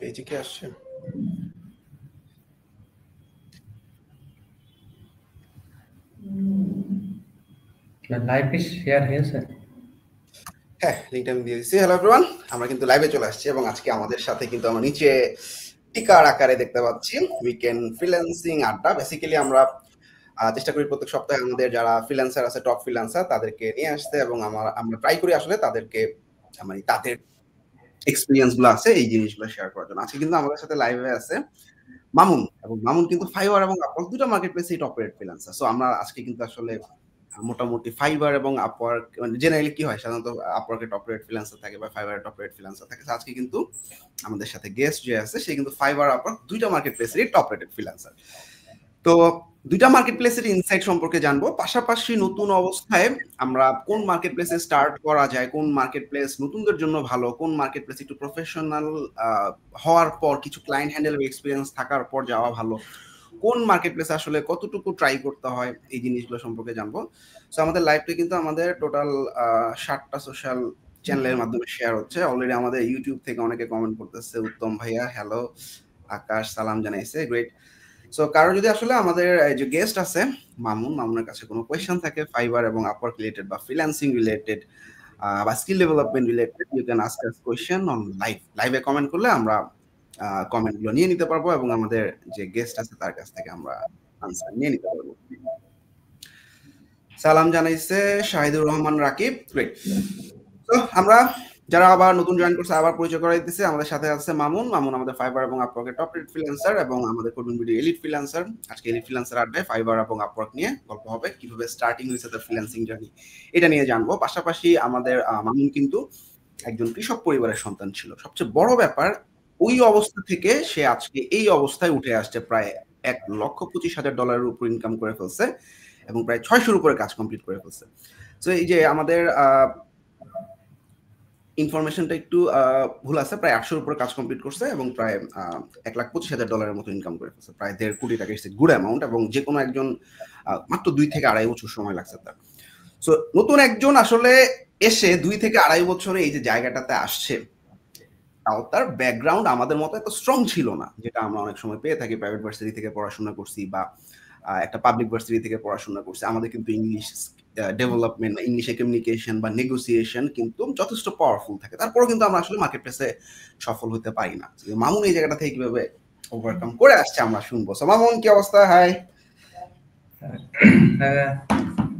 পেজে কি আসছে? লাইভ কি শেয়ার হয়েছে? হ্যাঁ, লিংকটা আমি দিয়ে দিচ্ছি। হ্যালো এভরিওয়ান, আমরা কিন্তু লাইভে চলে আসছি এবং আজকে আমাদের সাথে কিন্তু আমরা নিচে টিকার আকারে দেখতে পাচ্ছি উইকেন্ড ফ্রিল্যান্সিং আড্ডা। বেসিক্যালি আমরা চেষ্টা করি প্রত্যেক সপ্তাহে আমাদের যারা ফ্রিল্যান্সার আছে, টপ ফ্রিল্যান্সার, তাদেরকে নিয়ে আসতে এবং আমরা ট্রাই করি আসলে তাদেরকে মানে তাদের এক্সপেরিয়েন্স গুলো আছে এই জিনিসগুলো শেয়ার করার জন্য। আজকে কিন্তু আমাদের সাথে লাইভে আছে মামুন, এবং মামুন কিন্তু ফাইবার এবং আপওয়ার্ক দুটো মার্কেট প্লেসে টপ রেট ফ্রিল্যান্সার। সো আমরা আজকে কিন্তু আসলে মোটামুটি ফাইবার এবং আপওয়ার্ক, মানে জেনারেলি কি হয় সাধারণত আপওয়ার্কে টপ রেট ফ্রিল্যান্সার থাকে বা ফাইবারে টপ রেট ফ্রিল্যান্সার থাকে। আজকে কিন্তু আমাদের সাথে গেস্ট যে আছে সে কিন্তু ফাইবার আপওয়ার্ক দুইটা মার্কেট প্লেসেরই টপ রেটেড ফ্রিল্যান্সার। তো দুইটা মার্কেট প্লেসের ইনসাইট সম্পর্কে জানবো, পাশাপাশি নতুন অবস্থায় আমরা কোন মার্কেট প্লেসে স্টার্ট করা যায়, কোন মার্কেট প্লেস নতুনদের জন্য ভালো, কোন মার্কেট প্লেস একটু প্রফেশনাল হওয়ার পর কিছু ক্লায়েন্ট হ্যান্ডেল এক্সপিরিয়েন্স থাকার পর যাওয়া ভালো, কোন মার্কেট প্লেসে আসলে কতটুকু ট্রাই করতে হয়, এই জিনিসগুলো সম্পর্কে জানবো। সো আমাদের লাইভটা কিন্তু আমাদের টোটাল 7টা সোশ্যাল চ্যানেলের মাধ্যমে শেয়ার হচ্ছে। অলরেডি আমাদের ইউটিউব থেকে অনেকে কমেন্ট করতেছে, উত্তম ভাইয়া হ্যালো, আকাশ সালাম জানাইছে, গ্রেট। সো কারো যদি আসলে আমাদের যে গেস্ট আছে মামুনের কাছে কোনো কোয়েশ্চেন থাকে ফাইবার এবং আপওয়ার্ক রিলেটেড বা ফ্রিল্যান্সিং রিলেটেড বা skill development related, you can ask us question on লাইভে কমেন্ট করলে আমরা কমেন্টগুলো নিয়ে নিতে পারবো এবং আমাদের যে গেস্ট আছে তার কাছ থেকে আমরা আনসার নিয়ে নিতে পারবো। সালাম জানাইছে শাহিদুর রহমান রাকিব, গ্রেট। তো আমরা যারা আবার নতুন জয়েন করছে আবার পরিচয় করাই দিতেছে, আমাদের সাথে আছে মামুন আমাদের ফাইবার এবং আপওয়ার্কের টপ রেট ফ্রিল্যান্সার এবং আমাদের করবেন ভিডিও এলিট ফ্রিল্যান্সার। আজকে এলিট ফ্রিল্যান্সার আড্ডায় ফাইবার এবং আপওয়ার্ক নিয়ে গল্প হবে, কিভাবে স্টার্টিং হয়েছে তার ফ্রিল্যান্সিং জার্নি এটা নিয়ে জানবো। পাশাপাশি আমাদের মামুন কিন্তু একজন কৃষক পরিবারের সন্তান ছিল। সবচেয়ে বড় ব্যাপার, ওই অবস্থা থেকে সে আজকে এই অবস্থায় উঠে আসছে, প্রায় $1,25,000 উপর ইনকাম করে ফেলছে এবং প্রায় 600-র উপরে কাজ কমপ্লিট করে ফেলছে। তো এই যে আমাদের ইনফরমেশনটা একটু ভুল আছে, প্রায় 800-র উপরে কাজ কমপ্লিট করছে এবং প্রায় $1,25,000 মতো ইনকাম করে ফেলছে, প্রায় 1.5 কোটি টাকা। ইটস গুড অ্যামাউন্ট এবং যে কোনো একজন মাত্র 2 থেকে আড়াই বছর সময় লাগছে তার। সো নতুন একজন আসলে এসে 2 থেকে আড়াই বছরে এই যে জায়গাটাতে আসছে, তাও তার ব্যাকগ্রাউন্ড আমাদের মতো এত স্ট্রং ছিল না, যেটা আমরা অনেক সময় পেয়ে থাকি। প্রাইভেট ভার্সিটি থেকে পড়াশোনা করছি বা একটা পাবলিক ভার্সিটি থেকে পড়াশোনা করছি, আমাদের কিন্তু ইংলিশ ডেভেলপমেন্ট, ইংলিশে কমিউনিকেশন বা নেগোসিয়েশন কিন্তু যথেষ্ট পাওয়ারফুল থাকে। তারপরেও কিন্তু আমরা আসলে মার্কেট প্লেসে সফল হতে পারি না। মামুন এই জায়গাটা থেকে কিভাবে ওভারকাম করে আসছে আমরা শুনবো। সো মামুন, কি অবস্থা? হাই।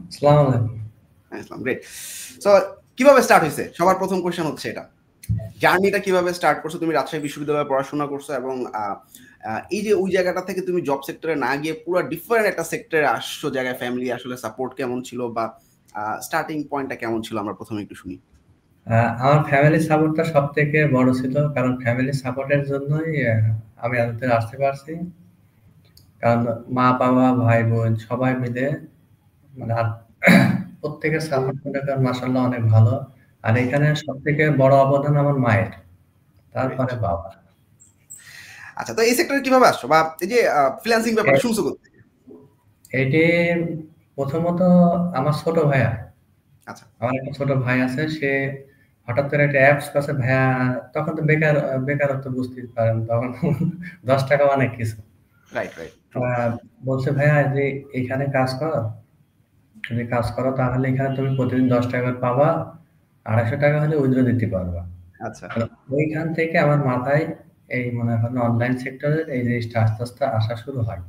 আসসালামু আলাইকুম। আসসালাম, গ্রেট। সো কিভাবে স্টার্ট হয়েছে? সবার প্রথম কোশ্চেন হচ্ছে এটা, জার্নিটা কিভাবে স্টার্ট করছো? তুমি রাজশাহী বিশ্ববিদ্যালয়ে পড়াশোনা করছো এবং এই যে ওই জায়গাটা থেকে তুমি জব সেক্টরে না গিয়ে পুরো ডিফারেন্ট একটা সেক্টরে আসছো, জায়গায় ফ্যামিলি আসলে সাপোর্ট কেমন ছিল বা স্টার্টিং পয়েন্টটা কেমন ছিল, আমরা প্রথমে একটু শুনি। আমার ফ্যামিলি সাপোর্টটা সব থেকে বড় ছিল, কারণ ফ্যামিলি সাপোর্টের জন্যই আমি আদতে আসতে পারছি। কারণ মা বাবা ভাই বোন সবাই মিলে মানে প্রত্যেকের সাপোর্ট করে, কারণ মাশাআল্লাহ অনেক ভালো। আর এখানে সব থেকে বড় অবদান আমার মায়ের, তারপরে বাবা। আচ্ছা, তো এই সেক্টরে কিভাবে আসছো বা এই যে ফ্রিল্যান্সিং ব্যাপারটা শুনছো কোথা থেকে? এটি প্রথমত আমার ছোট ভাইয়া, আচ্ছা, আমার একটা ছোট ভাই আছে, সে হঠাৎ করে একটা অ্যাপস কাছে ভাইয়া, তখন তো বেকারত্ব বুঝতে পারেন, তখন 10 টাকা অনেক কিছু। Right right. বলছে ভাইয়া যে এখানে কাজ করো, যদি কাজ করো তাহলে এখানে তুমি প্রতিদিন 10 টাকা পাবা, 250 টাকা হলে উইথড্র দিতে পারবা। আচ্ছা, ওইখান থেকে আমার মাথায় এই মনে হয় অনলাইন সেক্টরের এই জিনিসটা আস্তে আস্তে আসা শুরু হয়।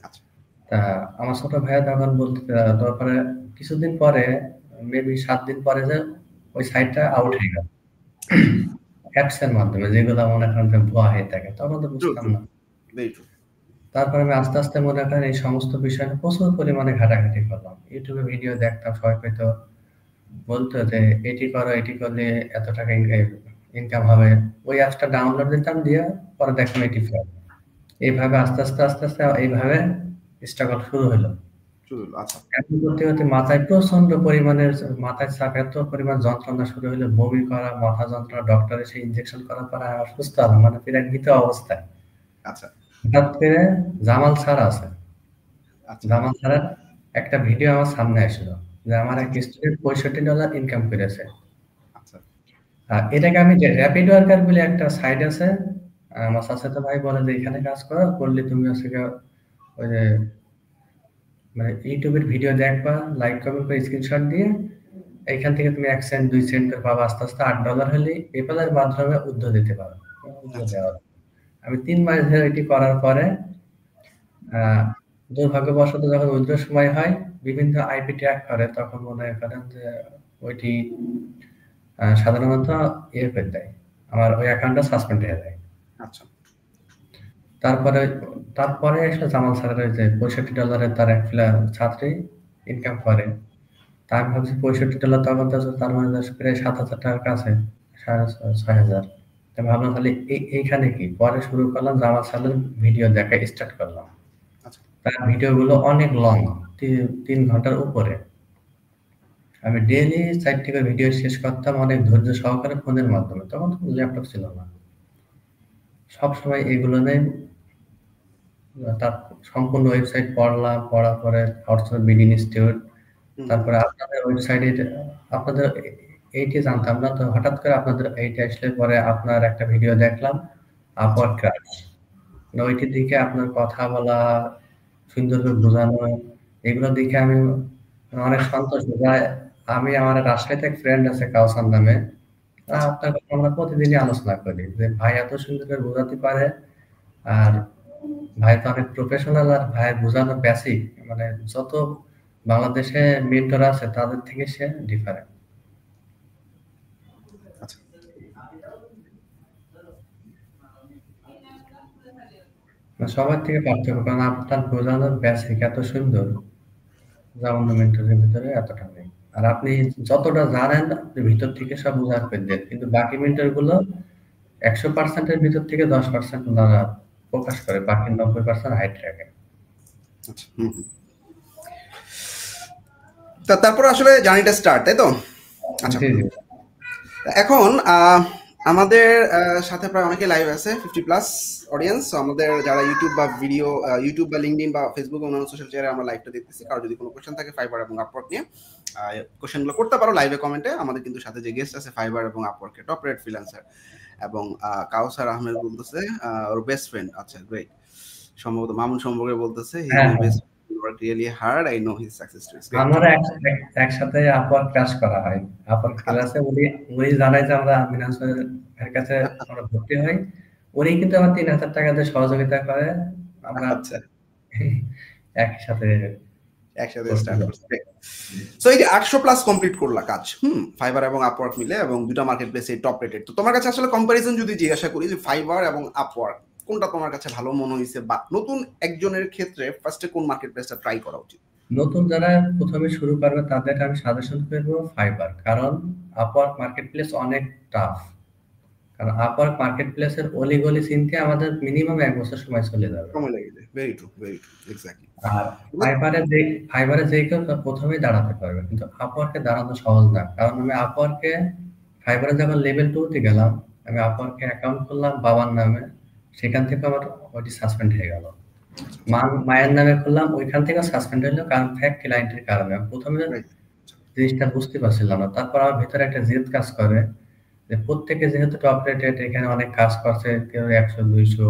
আচ্ছা, তা আমার ছোট ভাইয়া তখন বলতে, তারপরে কিছুদিন পরে, মেবি 7 দিন পরে, যে ওই সাইটটা আউট হয়ে গেল অ্যাপস এর মাধ্যমে, যেগুলো মনে করেন যে ভুয়া হয়ে থাকে, তখন তো বুঝতাম না। তারপরে আমি আস্তে আস্তে মনে করেন এই সমস্ত বিষয়ে প্রচুর পরিমাণে ঘাটাঘাটি করলাম, ইউটিউবে ভিডিও দেখতাম, সবাই হয়তো বলতো যে এটি করো, এটি করলে এত টাকা ইনকাম হবে। ওই অ্যাপসটা ডাউনলোড দিতাম, দিয়ে পরে দেখলাম এটি ফ্রড। এইভাবে আস্তে আস্তে এইভাবে স্ট্রাগল শুরু হলো। এখন করতে করতে মাথায় প্রচন্ড পরিমাণের মাথায় চাপ, এত পরিমাণ যন্ত্রণা শুরু হলো, বমি করা, মাথা যন্ত্রণা, ডক্টর এসে ইনজেকশন করার পর অসুস্থ হলাম, মানে প্রায় মৃত অবস্থায়। আচ্ছা, হঠাৎ করে জামাল স্যার আছে, জামাল স্যারের একটা ভিডিও আমার সামনে আসলো যে আমার এক স্টুডেন্ট $65 ইনকাম করেছে। এটাকে আমি যে র্যাপিড ওয়ার্কার বলে একটা সাইট আছে, আমার চাচাতো ভাই বলে যে এখানে কাজ করো, করলে তুমি হচ্ছে গিয়ে ওই যে মানে ইউটিউবের ভিডিও দেখবা, লাইক কমেন্ট করে স্ক্রিনশট দিয়ে এইখান থেকে তুমি 1 সেন্ট 2 সেন্ট করে পাবা, আস্তে আস্তে $8 হলে পেপ্যালের মাধ্যমে উদ্যোগ দিতে পারো। উদ্যোগ আচ্ছা দেওয়া। আমি 3 মাস ধরে এটি করার পরে আহ, দুর্ভাগ্যবশত যখন উইথড্র সময় হয় বিভিন্ন আইপি ট্র্যাক করে, তখন মনে করেন যে ওইটি সাধারণত ইয়ে করে দেয়, আমার ওই অ্যাকাউন্টটা সাসপেন্ড হয়ে যায়। আচ্ছা তারপরে তারপরে আসলে জামাল স্যারের ওই যে $65 তার এক ছাত্রী ইনকাম করে। তা আমি ভাবছি $65 তখন তো তার মানে প্রায় 7,000 টাকার কাছে, 6,500। তো ভাবলাম তাহলে এইখানে কি, পরে শুরু করলাম জামাল স্যারের ভিডিও দেখা স্টার্ট করলাম। আচ্ছা তার ভিডিওগুলো অনেক লং, 3 ঘন্টার উপরে। আমি ডেইলি 4টি করে ভিডিও শেষ করতাম অনেক ধৈর্য সহকারে ফোনের মাধ্যমে, তখন তো ল্যাপটপ ছিল না। সবসময় এগুলো নিয়ে তার সম্পূর্ণ ওয়েবসাইট পড়লাম, পড়ার পরে আউটসোর্স বিডি ইনস্টিটিউট, তারপরে আপনাদের ওয়েবসাইটে আপনাদের এইটি জানতাম না, তো হঠাৎ করে আপনাদের এইটা আসলে পরে আপনার একটা ভিডিও দেখলাম, আপওয়ার্ক ক্রাশ। ওইটির দিকে আপনার কথা বলা, সুন্দর করে বোঝানো, এগুলো দেখে আমি অনেক সন্তোষ বোঝায়। আমি আমার রাজশাহীতে এক ফ্রেন্ড আছে কাউসার নামে, আচ্ছা আপনার কথা আমরা প্রতিদিনই আলোচনা করি যে ভাই এত সুন্দর করে বোঝাতে পারে, আর ভাই তো অনেক প্রফেশনাল, আর ভাই বোঝানো বেসিক, মানে যত বাংলাদেশে মেন্টর আছে তাদের থেকে সে ডিফারেন্ট। আচ্ছা সবার থেকে পার্থক্য, কারণ আপনার বোঝানোর বেসিক এত সুন্দর, যা অন্য মেন্টরের ভিতরে এতটা নেই। আর আপনি যতটা জানেন আপনি ভিতর থেকে সব বোঝার করে দেন, কিন্তু বাকি মেন্টর গুলো 100%-এর ভিতর থেকে 10% ওনারা প্রকাশ করে, বাকি 90% হাইড রাখে। আচ্ছা তারপর আসলে জার্নিটা স্টার্ট, তাই তো? আচ্ছা জি জি। এখন আমাদের সাথে প্রায় অনেকে লাইভ আছে, 50+ অডিয়েন্স। সো আমাদের যারা ইউটিউব বা ভিডিও, ইউটিউব বা লিঙ্কডইন বা ফেসবুক অন্যান্য সোশ্যাল চ্যানেলে আমরা লাইভটা দেখতেছি, কারো যদি কোনো কোশ্চেন থাকে ফাইবার এবং আপওয়ার্ক নিয়ে, কোশ্চেনগুলো করতে পারো লাইভে কমেন্টে। আমাদের কিন্তু সাথে যে গেস্ট আছে ফাইবার এবং আপওয়ার্কের টপ রেট ফ্রিল্যান্সার, এবং কাউসার আহমেদ বলতেছে ওর বেস্ট ফ্রেন্ড। আচ্ছা গ্রেট, সম্ভবত মামুন সম্পর্কে বলতেছে হি ইজ হ্যাঁ মাই হ্যাঁ, best work really hard, I know his success stories. Great. আমরা একসাথে আপওয়ার্ক ক্লাস করা হয়। আপওয়ার্ক আচ্ছা ক্লাসে উনি উনি জানায় যে আমরা মিনাস এর কাছে আমরা ভর্তি হই, উনি কিন্তু আমার 3,000 টাকা দিয়ে সহযোগিতা করে, আমরা আচ্ছা একই সাথে একসাথে ভর্তি স্টার্ট হই। করছে। সো এই যে 800+ কমপ্লিট করলা কাজ, ফাইবার এবং আপওয়ার্ক মিলে, এবং দুটা মার্কেট প্লেসে টপ রেটেড। তো তোমার কাছে আসলে কম্পারিজন যদি জিজ্ঞাসা করি যে ফাইবার এবং আপওয়ার্ক কোনটা তোমার কাছে ভালো মনে হয়েছে, বা নতুন একজনের ক্ষেত্রে ফার্স্টে কোন মার্কেট প্লেসটা ট্রাই করা উচিত? নতুন যারা প্রথমে শুরু করবে তাদের আমি সাজেশন করবো ফাইবার, কারণ আপওয়ার্ক মার্কেট প্লেস অনেক টাফ। কারণ আপওয়ার্ক মার্কেট প্লেসের অলিগলি চিনতে আমাদের মিনিমাম 1 বছর সময় চলে যাবে। সময় লেগে যায়। Very true, exactly. আর ফাইবারে যে কেউ তার প্রথমেই দাঁড়াতে পারবে, কিন্তু আপওয়ার্কে দাঁড়ানো সহজ না। কারণ আমি আপওয়ার্কে ফাইবারে যখন লেভেল 2-তে গেলাম, আমি আপওয়ার্কে অ্যাকাউন্ট করলাম বাবার নামে, সেখান থেকে আমার ওইটি সাসপেন্ড হয়ে গেল। মায়ের নামে করলাম, ওইখান থেকে সাসপেন্ড হলো, কারণ ফেক ক্লায়েন্টের কারণে। আমি প্রথমে রাইট। জিনিসটা বুঝতে পারছিলাম না। তারপর আমার ভিতরে একটা জেদ কাজ করে যে প্রত্যেকে যেহেতু টপ রেটেড, এখানে অনেক কাজ করছে, কেউ 100, 200,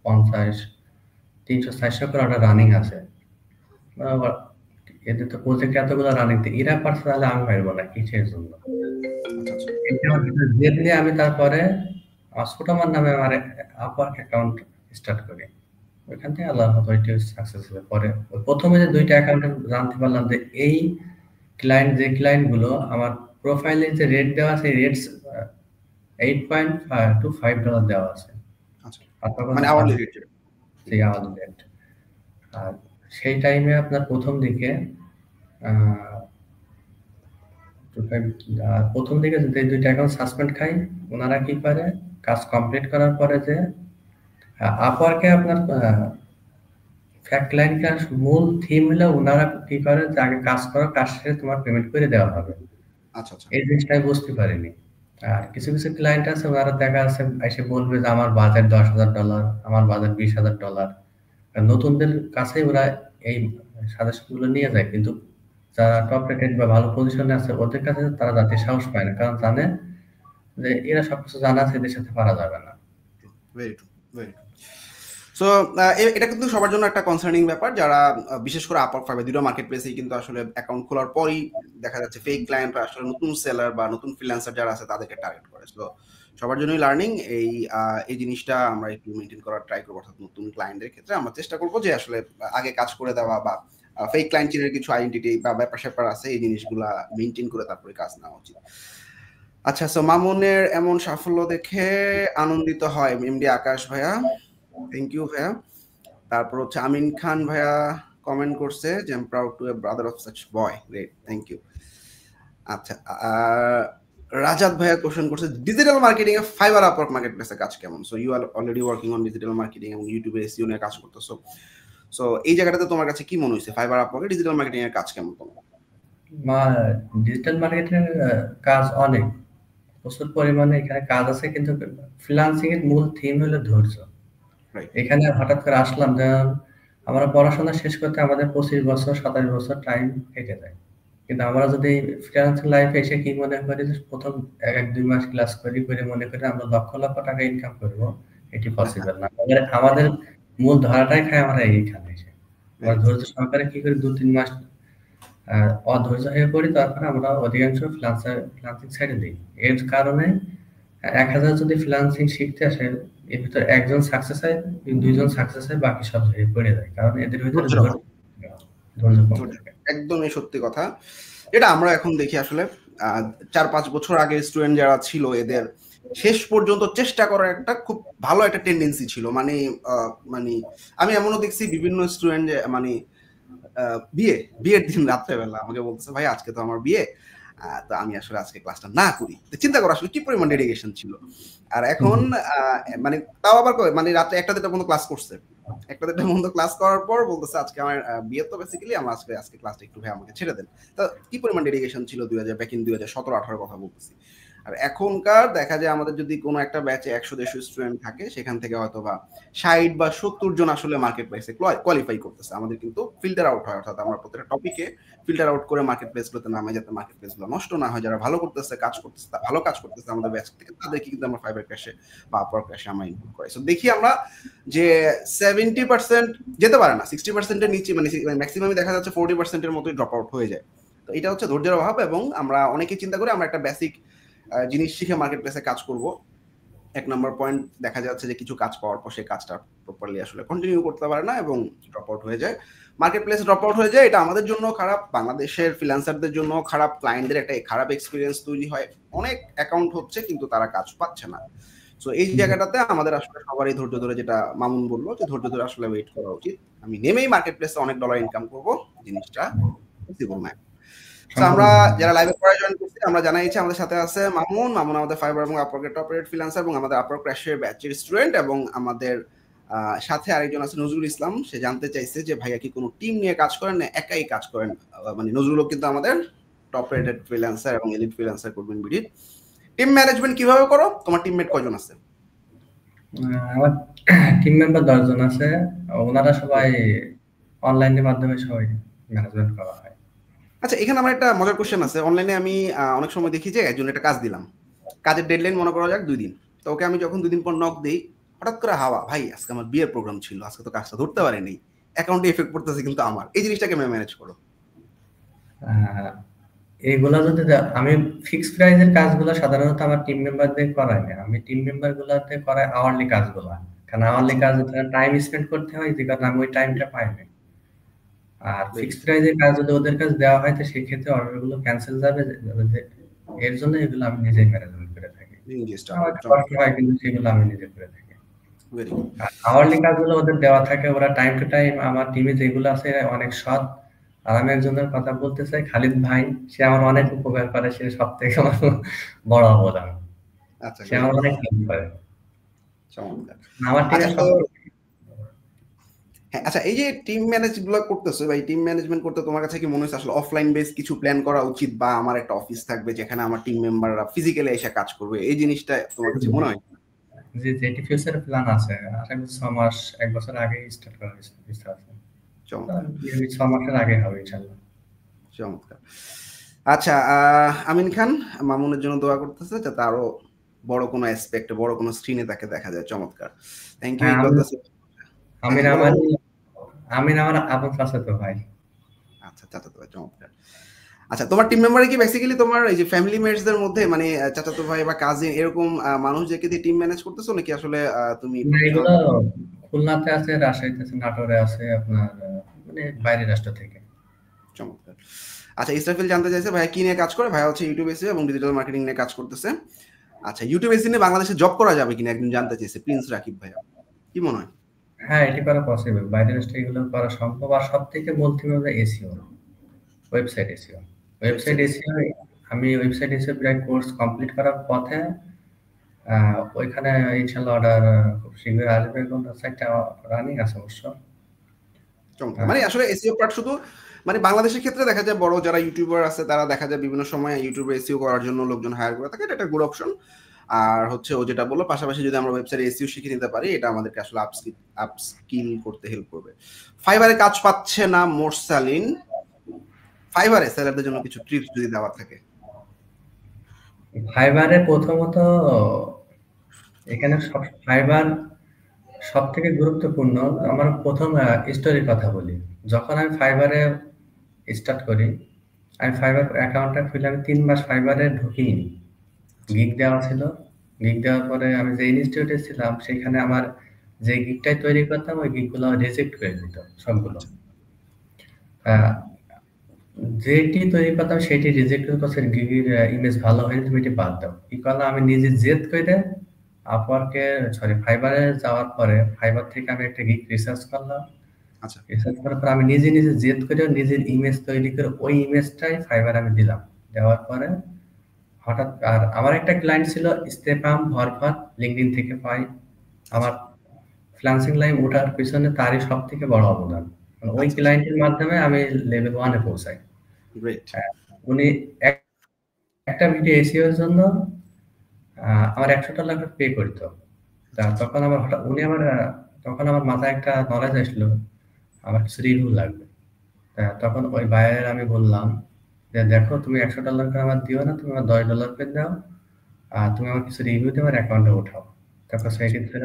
50, 300, 400 করে অর্ডার রানিং আছে। আবার এদের তো প্রজেক্ট এতগুলো রানিং, তো এরা পারছে তাহলে আমি পারবো না কিসের জন্য? এটা আমার ভিতরে জেদ নিয়ে আমি তারপরে আমার ছোট মার নামে আমার আপওয়ার্ক অ্যাকাউন্ট স্টার্ট করি। ওইখান থেকে আল্লাহর মতো সাকসেস হয়ে পরে প্রথমে যে 2টা অ্যাকাউন্টে জানতে পারলাম যে এই যে ক্লায়েন্ট গুলো আমার প্রোফাইলে যে রেট দেওয়া আছে, রেটস $8.25 দেওয়া আছে। আচ্ছা আর তখন মানে আওয়ারলি রেট। সেই আওয়ারলি রেট। আর সেই টাইমে আপনার প্রথম দিকে আহ, প্রথম দিকে যে 2টা অ্যাকাউন্ট সাসপেন্ড খাই, ওনারা কি করে কাজ কমপ্লিট করার পরে যে আপওয়ার্কে আপনার ফ্যাক্ট লাইনটা মূল থিম হলো ওনারা কি করে যে আগে কাজ করো, কাজ শেষে তোমার পেমেন্ট করে দেওয়া হবে। আচ্ছা আচ্ছা এই জিনিসটা আমি বুঝতে পারিনি। আর কিছু কিছু ক্লায়েন্ট আছে ওনারা দেখা আছে এসে বলবে যে আমার বাজেট $10,000, আমার বাজেট $20,000। নতুনদের কাছে ওরা এই সাজেশন গুলো নিয়ে যায়, কিন্তু যারা টপ রেটেড বা ভালো পজিশনে আছে ওদের কাছে তারা যাতে সাহস পায় না, কারণ জানে যে এরা সবকিছু জানা আছে, এদের সাথে পারা যাবে না। Very true. Very good. So এটা কিন্তু সবার জন্য একটা কনসার্নিং ব্যাপার, যারা বিশেষ করে আপওয়ার্ক ফাইবার দুটো মার্কেট প্লেসেই কিন্তু আসলে অ্যাকাউন্ট খোলার পরই দেখা যাচ্ছে ফেক ক্লায়েন্টরা আসলে নতুন সেলার বা নতুন ফ্রিল্যান্সার যারা আছে তাদেরকে টার্গেট করে। সো সবার জন্যই লার্নিং এই জিনিসটা আমরা একটু মেনটেন করার ট্রাই করবো। অর্থাৎ নতুন ক্লায়েন্টের ক্ষেত্রে আমরা চেষ্টা করবো যে আসলে আগে কাজ করে দেওয়া বা ফেক ক্লায়েন্ট চিনের কিছু আইডেন্টিটি বা ব্যাপার স্যাপার আছে এই জিনিসগুলা মেনটেন করে তারপরে কাজ নেওয়া উচিত। আচ্ছা, সো মামুনের এমন সাফল্য দেখে আনন্দিত হয় এমডি আকাশ ভাইয়া, থ্যাংক ইউ ভাইয়া। তারপর হচ্ছে আমিন খান ভাইয়া কমেন্ট করছে যে I am proud to a brother of such boy, great, thank you. আচ্ছা, রাজাত ভাইয়া কোশ্চেন করছে ডিজিটাল মার্কেটিং এ ফাইবার আপওয়ার্ক মার্কেটপ্লেসে কাজ কেমন? So you are already working on digital marketing এবং ইউটিউবে এসইও নিয়ে কাজ করতেছো। সো এই জায়গাটাতে তোমার কাছে কি মনে হয়েছে ফাইবার আপওয়ার্কে ডিজিটাল মার্কেটিং এর কাজ কেমন তোমার? ডিজিটাল মার্কেটিং এর কাজ অনেক প্রচুর পরিমাণে এখানে কাজ আছে, কিন্তু ফ্রিল্যান্সিং এর মূল থিম হলো ধৈর্য। এখানে হঠাৎ করে আসলাম যে আমরা পড়াশোনা শেষ করতে আমাদের 25 বছর 27 বছর টাইম কেটে যায়, কিন্তু আমরা যদি ফ্রিল্যান্সিং লাইফে এসে কি মনে করি যে প্রথম 1-2 মাস ক্লাস করি করে মনে করি আমরা লক্ষ লক্ষ টাকা ইনকাম করব, এটি পসিবল না। আমাদের মূল ধরাটাই খাই আমরা এইখানে এসে আমরা ধৈর্য সহকারে কি করি 2-3 মাস অধৈর্য হয়ে পড়ি, তারপরে আমরা অধিকাংশ ফ্রিল্যান্সিং ছেড়ে দিই। এর কারণে 1000 যদি ফ্রিল্যান্সিং শিখতে আসে এর ভিতরে একজন সাকসেস হয়, 2জন সাকসেস হয়, বাকি সব হয়ে পড়ে যায়, কারণ এদের ভিতরে ধৈর্য একদমই সত্যি কথা। এটা আমরা এখন দেখি আসলে 4-5 বছর আগে স্টুডেন্ট যারা ছিল এদের শেষ পর্যন্ত চেষ্টা করার একটা খুব ভালো একটা টেন্ডেন্সি ছিল। মানে আমি এমনও দেখছি বিভিন্ন স্টুডেন্ট মানে বিয়ের দিন রাত্রেবেলা আমাকে বলতেছে ভাই আজকে তো আমার বিয়ে, তো আমি আসলে আজকে ক্লাসটা না করি। চিন্তা করো আসলে কি পরিমাণ ডেডিকেশন ছিল। আর এখন মানে তাও আবার মানে রাত্রে 1টা-2টা পর্যন্ত ক্লাস করছে, 1টা-2টা পর্যন্ত ক্লাস করার পর বলতেছে আজকে আমার বিয়ে, তো বেসিক্যালি আমরা আজকে ক্লাসটা একটু ভাই আমাকে ছেড়ে দেন। তো কি পরিমাণ ডেডিকেশন ছিল 2017-18 কথা বলতেছি। আর এখনকার দেখা যায় আমাদের যদি কোনো একটা ব্যাচে 100-150 স্টুডেন্ট থাকে সেখান থেকে হয়তো বা 60 বা 70 জন আসলে মার্কেট প্লেসে কোয়ালিফাই করতেছে। আমাদের কিন্তু ফিল্টার আউট হয়, অর্থাৎ আমরা প্রত্যেকটা টপিকে ফিল্টার আউট করে মার্কেট প্লেসগুলোতে নামে, যাতে মার্কেট প্লেসগুলো নষ্ট না হয়। যারা ভালো করতেছে, কাজ করতেছে, ভালো কাজ করতেছে আমাদের ব্যাচ থেকে, তাদেরকে কিন্তু আমরা ফাইবার ক্র্যাশে বা আপওয়ার্ক ক্র্যাশে আমরা ইনক্লুড করি। সো দেখি আমরা যে 70% যেতে পারে না, 60%-এর নিচে, মানে ম্যাক্সিমামই দেখা যাচ্ছে 40%-এর মতোই ড্রপ আউট হয়ে যায়। তো এটা হচ্ছে ধৈর্যের অভাব, এবং আমরা অনেকেই চিন্তা করি আমরা একটা বেসিক জিনিস শিখে মার্কেট প্লেসে কাজ করব। 1 নম্বর পয়েন্ট দেখা যাচ্ছে যে কিছু কাজ পাওয়ার পর সেই কাজটা প্রপারলি আসলে কন্টিনিউ করতে পারে না এবং ড্রপ আউট হয়ে যায়, মার্কেট প্লেসে ড্রপ আউট হয়ে যায়। এটা আমাদের জন্য খারাপ, বাংলাদেশের ফ্রিল্যান্সারদের জন্য খারাপ, ক্লায়েন্টদের একটা খারাপ এক্সপিরিয়েন্স তৈরি হয়। অনেক অ্যাকাউন্ট হচ্ছে কিন্তু তারা কাজ পাচ্ছে না। সো এই জায়গাটাতে আমাদের আসলে সবারই ধৈর্য ধরে, যেটা মামুন বললো যে ধৈর্য ধরে আসলে ওয়েট করা উচিত। আমি নেমেই মার্কেট প্লেসে অনেক ডলার ইনকাম করব, জিনিসটা পসিবল না। আমরা যারা লাইভে পড়া জয়েন করছি আমরা জানাইছি আমাদের সাথে আছে মামুন আমাদের ফাইবার এবং আপওয়ার্কের টপ রেট ফ্রিল্যান্সার এবং আমাদের আপওয়ার্ক ক্র্যাশের ব্যাচের স্টুডেন্ট, এবং আমাদের সাথে আরেকজন আছে নজরুল ইসলাম। সে জানতে চাইছে যে ভাইয়া কি কোনো টিম নিয়ে কাজ করেন না একাই কাজ করেন? মানে নজরুলও কিন্তু আমাদের টপ রেটেড ফ্রিল্যান্সার এবং এলিট ফ্রিল্যান্সার করবেন বিডির। টিম ম্যানেজমেন্ট কিভাবে করো? তোমার টিমমেট কয়জন আছে? আমার টিম মেম্বার 10 জন আছে, ওনারা সবাই অনলাইনের মাধ্যমে সবাই ম্যানেজমেন্ট করা হয়। আচ্ছা, এখানে আমার একটা মজার কোশ্চেন আছে। অনলাইনে আমি অনেক সময় দেখি যে একজন একটা কাজ দিলাম, কাজের ডেডলাইন মনে করা যাক 2 দিন, তো ওকে আমি যখন 2 দিন পর নক দেই, হঠাৎ করে হাওয়া ভাই আজকে আমার বিয়ের প্রোগ্রাম ছিল, আজকে তো কাজটা ধরতে পারিনি, অ্যাকাউন্টে এফেক্ট পড়তেছে কিন্তু আমার। এই জিনিসটাকে আমি ম্যানেজ করো? এইগুলা যদি আমি ফিক্স প্রাইজের কাজগুলো সাধারণত আমার টিম মেম্বারদের করাই না, আমি টিম মেম্বার গুলাতে করাই আওয়ারলি কাজগুলা, কারণ আওয়ারলি কাজ টাইম স্পেন্ড করতে হয়, যে কারণে আমি ওই টাইমটা পাই না। আর ফিক্স প্রাইজের কাজ যদি ওদের কাছে দেওয়া হয় তো সেই ক্ষেত্রে অর্ডার গুলো ক্যান্সেল যাবে, এর জন্য এগুলো আমি নিজেই ম্যানেজমেন্ট করে থাকি। কিন্তু সেগুলো আমি নিজে করে থাকি। আওয়ারলি কাজগুলো ওদের দেওয়া থাকে, ওরা টাইম টু টাইম আমার টিমে যেগুলো আছে অনেক সৎ। আর আমি একজনের কথা বলতে চাই, খালিদ ভাই, সে আমার অনেক উপকার করে, সে সব থেকে আমার বড় অবদান। সে আমার অনেক হেল্প করে আমার টিমের সব। হ্যাঁ, আচ্ছা, এই যে টিম ম্যানেজগুলো করতেছো বা টিম ম্যানেজমেন্ট করতে তোমার কাছে কি মনে হচ্ছে আসলে অফলাইন বেস কিছু প্ল্যান করা উচিত, বা আমার একটা অফিস থাকবে যেখানে আমার টিম মেম্বাররা ফিজিক্যালি এসে কাজ করবে, এই জিনিসটা তোমার কাছে মনে হয়? জি, যেটি ফিউচার প্ল্যান আছে, আশা করি 6 মাস 1 বছর আগে স্টার্ট করা হয়েছে। 6 মাসের আগে হবে ইনশাআল্লাহ। চমৎকার। আচ্ছা, আমিন খান মামুনের জন্য দোয়া করতেছে যাতে আরো বড় কোনো অ্যাসপেক্ট, বড় কোনো স্ক্রিনে তাকে দেখা যায়। চমৎকার। থ্যাংক ইউ হ্যাঁ, ইকবাল কাসিম। হ্যাঁ, হ্যাঁ, বলো, বলো। আমি আমার আপন চাচাতো ভাই। আচ্ছা, চাচাতো ভাই, চমৎকার। আচ্ছা, তোমার টিম মেম্বারে কি বেসিক্যালি তোমার এই যে ফ্যামিলি মেটসদের মধ্যে মানে চাচাতো ভাই বা কাজিন এরকম মানুষদেরকে দিয়ে টিম ম্যানেজ করতেছো, নাকি আসলে তুমি না, প্রফেশনাল? এগুলো খুলনাতে আছে, রাজশাহীতে আছে, নাটোরে আছে, আপনার মানে বাইরের রাষ্ট্র থেকে। চমৎকার। আচ্ছা, ইসরাফিল জানতে চাইছে ভাইয়া কি নিয়ে কাজ করে। ভাইয়া হচ্ছে ইউটিউব এসে এবং ডিজিটাল মার্কেটিং নিয়ে কাজ করতেছে। আচ্ছা, ইউটিউব এসে নিয়ে বাংলাদেশে জব করা যাবে কিনা একদিন জানতে চাইছে প্রিন্স রাকিব ভাইয়া। কি মনে হয়? হ্যাঁ, এটি করা পসিবল, বাইরের রাষ্ট্রে এগুলো করা সম্ভব। আর সব থেকে বলতে হবে SEO, website SEO. Website website এসে। এসিও আমি ওয়েবসাইট এসিও প্রায় কোর্স কমপ্লিট করার পথে। ওইখানে ইনশাল্লাহ অর্ডার খুব শীঘ্রই আসবে, এবং সাইটটা রানিং আছে অবশ্য। চমৎকার। মানে আসলে এসইও পার্ট শুধু মানে বাংলাদেশের ক্ষেত্রে দেখা যায় বড় যারা ইউটিউবার আছে তারা দেখা যায় বিভিন্ন সময় ইউটিউবে এসইও করার জন্য লোকজন হায়ার করে থাকে, এটা একটা গুড অপশন। আর হচ্ছে ও যেটা বললো, পাশাপাশি যদি আমরা ওয়েবসাইটে এসইও শিখে নিতে পারি, এটা আমাদেরকে আসলে আপস্কিল করতে হেল্প করবে। ফাইবারে কাজ পাচ্ছে না মোরসালিন, ফাইবারে সেলারদের জন্য কিছু টিপস যদি দেওয়া থাকে। ফাইবারে প্রথমত এখানে ফাইবার সব থেকে গুরুত্বপূর্ণ। আমার প্রথম স্টোরির কথা বলি। যখন আমি ফাইবারে স্টার্ট করি, আমি ফাইবার অ্যাকাউন্টটা খুলে আমি 3 মাস ফাইবারে ঢুকিনি। গিগ দেওয়া ছিল। গিগ দেওয়ার পরে আমি যে ইনস্টিটিউটে ছিলাম সেখানে আমার যে গিগটাই তৈরি করতাম ওই গিগগুলো রিজেক্ট করে দিত সবগুলো। আহ, যেটি তৈরি করতাম সেটি রিজেক্ট করছে, গিগের ইমেজ ভালো হয়নি, তুমি এটি বাদ দাও। কি করলাম, আমি নিজে জেদ করে আপওয়ার্কে সরি ফাইবারে যাওয়ার পরে ফাইবার থেকে আমি একটা গিগ রিসার্চ করলাম। আচ্ছা, রিসার্চ করার পর আমি নিজে নিজে জেদ করে নিজের ইমেজ তৈরি করে ওই ইমেজটাই ফাইবার আমি দিলাম। দেওয়ার পরে হঠাৎ আর আমার একটা ক্লায়েন্ট ছিল স্টেপাম ভরফাত, লিঙ্কডইন থেকে পাই। আমার ফ্রিল্যান্সিং লাইভ ওঠার পিছনে তারই সব থেকে বড় অবদান। মানে ওই আচ্ছা, আচ্ছা, ক্লায়েন্টের মাধ্যমে আমি লেভেল 1-এ পৌঁছাই। গ্রেট। উনি একটা ভিডিও এসইও এর জন্য আমার $100 পে করতো। তখন আমার হঠাৎ উনি আমার তখন আমার মাথায় একটা নলেজ আসলো, আমার কিছু রিভিউ লাগবে। তখন ওই ভাইয়ের আমি বললাম যে, "দেখো, তুমি $100 করে আমার দিও না, তুমি আমার $10 করে দাও। তুমি আমার কিছু রিভিউ দিয়ে আমার অ্যাকাউন্টে উঠাও।" তখন আচ্ছা, আচ্ছা, সেক্ষেত্রে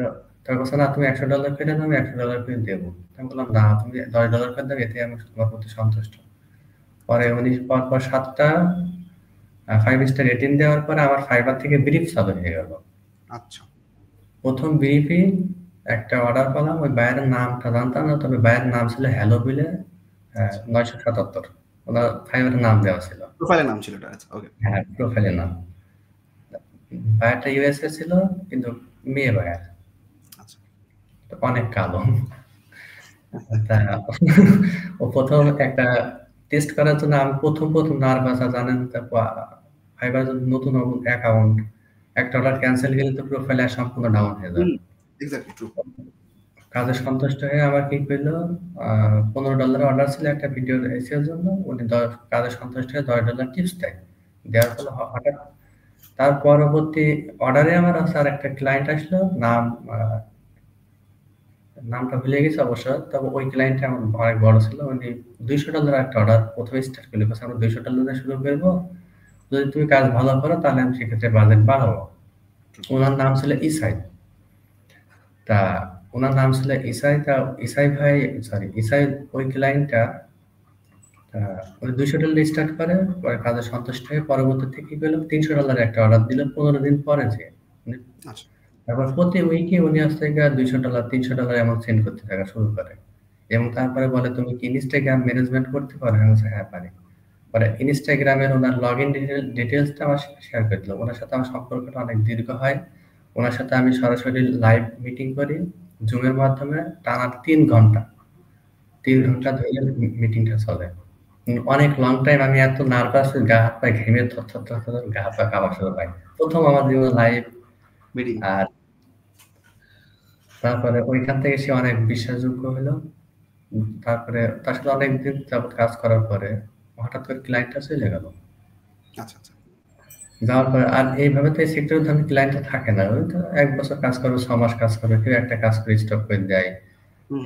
তখন বলছে, "না, তুমি $100 করে দাও, আমি $100 করে দেবো।" আমি বললাম, "না, তুমি $10 করে দাও, এতে আমি তোমার প্রতি সন্তুষ্ট।" পরে উনি পরপর 7টা 5 স্টার রেটিং দেওয়ার পরে আমার ফাইবার থেকে ব্রিফ চালু হয়ে গেল। আচ্ছা, প্রথম ব্রিফই একটা অর্ডার পেলাম, ওই ভাইয়ের নামটা জানতাম না, তবে ভাইয়ের নাম ছিল হ্যালো বিলে আচ্ছা। 977। ওনার ফাইবারের নাম দেওয়া ছিল। প্রোফাইলের নাম ছিল এটা। আচ্ছা, ওকে। হ্যাঁ, প্রোফাইলের নাম। ভাইয়াটা ইউএসএ ছিল, কিন্তু মেয়ে ভাইয়া। আচ্ছা, তো অনেক কালো। তা ও প্রথম একটা টেস্ট করার জন্য আমি প্রথম নার্ভাস, জানেন তো, ফাইবার নতুন অ্যাকাউন্ট, একটা অর্ডার ক্যান্সেল গেলে তো প্রোফাইল সম্পূর্ণ ডাউন হয়ে যায়। Exactly true. কাজে সন্তুষ্ট হয়ে আমার কি করলো, $15 অর্ডার ছিল একটা ভিডিও এসিওর জন্য। উনি কাজে সন্তুষ্ট হয়ে $10 টিপস দেয়। দেওয়ার ফলে হঠাৎ তার পরবর্তী অর্ডারে আমার আছে আর একটা ক্লায়েন্ট আসলো। নামটা ভুলে গেছি অবশ্য, তবে ওই ক্লায়েন্টটা আমার অনেক বড় ছিল। উনি $200 একটা অর্ডার প্রথমে স্টার্ট করলো, বলছে আমরা $200 দিয়ে শুরু করবো, যদি তুমি কাজ ভালো করো তাহলে আমি সেক্ষেত্রে বাজেট বাড়াবো। ওনার নাম ছিল ইসাই। তা ওনার নাম ছিল ইসাই। তা ইসাই ভাই, সরি ইসাই, ওই ক্লায়েন্টটা উনি $200 স্টার্ট করে, পরে কাজে সন্তুষ্ট হয়ে পরবর্তীতে কি করলো, $300 একটা অর্ডার দিল 15 দিন পরে যে। আচ্ছা, তারপর প্রতি উইকে উনি আসতে $200 $300 এমন সেন্ড করতে থাকা শুরু করে। এবং তারপরে বলে, তুমি কি ইনস্টাগ্রাম ম্যানেজমেন্ট করতে পারো? আমি বলছি, হ্যাঁ পারি। পরে ইনস্টাগ্রামের ওনার লগ ইন ডিটেলসটা আমার শেয়ার করে দিল। ওনার সাথে আমার সম্পর্কটা অনেক দীর্ঘ হয়। ওনার সাথে আমি সরাসরি লাইভ মিটিং করি জুমের মাধ্যমে, টানা 3 ঘন্টা। 3 ঘন্টা ধরে মিটিংটা চলে। অনেক লং টাইম। আমি এত নার্ভাস, গা হাত পা ঘেমে থর গা হাত পা কাঁপা শুরু হয়। প্রথম আমার জীবনে লাইভ। মিটিং। আর তারপরে ওইখান থেকে সে অনেক বিশ্বাসযোগ্য হলো। তারপরে তার সাথে অনেকদিন যাবত কাজ করার পরে হঠাৎ করে ক্লায়েন্টটা চলে গেল। আচ্ছা, আচ্ছা, যাওয়ার পরে আর এইভাবে তো এই সেক্টরে ধরেন ক্লায়েন্টটা থাকে না। ওই তো 1 বছর কাজ করবে, 6 মাস কাজ করবে, কেউ একটা কাজ করে স্টপ করে দেয়।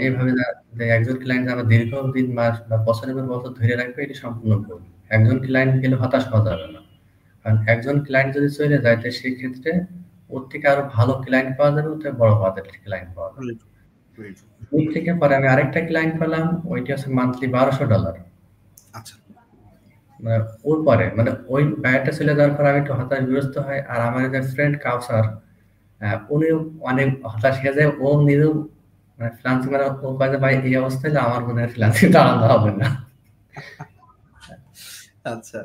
এইভাবে যে একজন ক্লায়েন্ট আমরা দীর্ঘদিন মাস বা বছরের পর বছর ধরে রাখবে, এটি সম্পূর্ণ ভুল। একজন ক্লায়েন্ট গেলে হতাশ হওয়া যাবে না। কারণ একজন ক্লায়েন্ট যদি চলে যায়, তো সেই ক্ষেত্রে ওর থেকে আরো ভালো ক্লায়েন্ট পাওয়া যাবে, ওর থেকে বড় বাজেটের ক্লায়েন্ট পাওয়া যাবে। ওই থেকে পরে আমি আরেকটা ক্লায়েন্ট পেলাম, ওইটা হচ্ছে মান্থলি $1200। আচ্ছা মানে ওর পরে মানে ওই ব্যয়টা চলে যাওয়ার পর আমি একটু হতাশগ্রস্ত হয়। আর আমার যে ফ্রেন্ড কাউসার, উনিও অনেক হতাশ হয়ে যায়। ও নিজেও মানে ফ্রিল্যান্সিং মানে ও কয় যে, ভাই এই অবস্থায় যে আমার মনে হয় ফ্রিল্যান্সিং দাঁড়ানো হবে না। আচ্ছা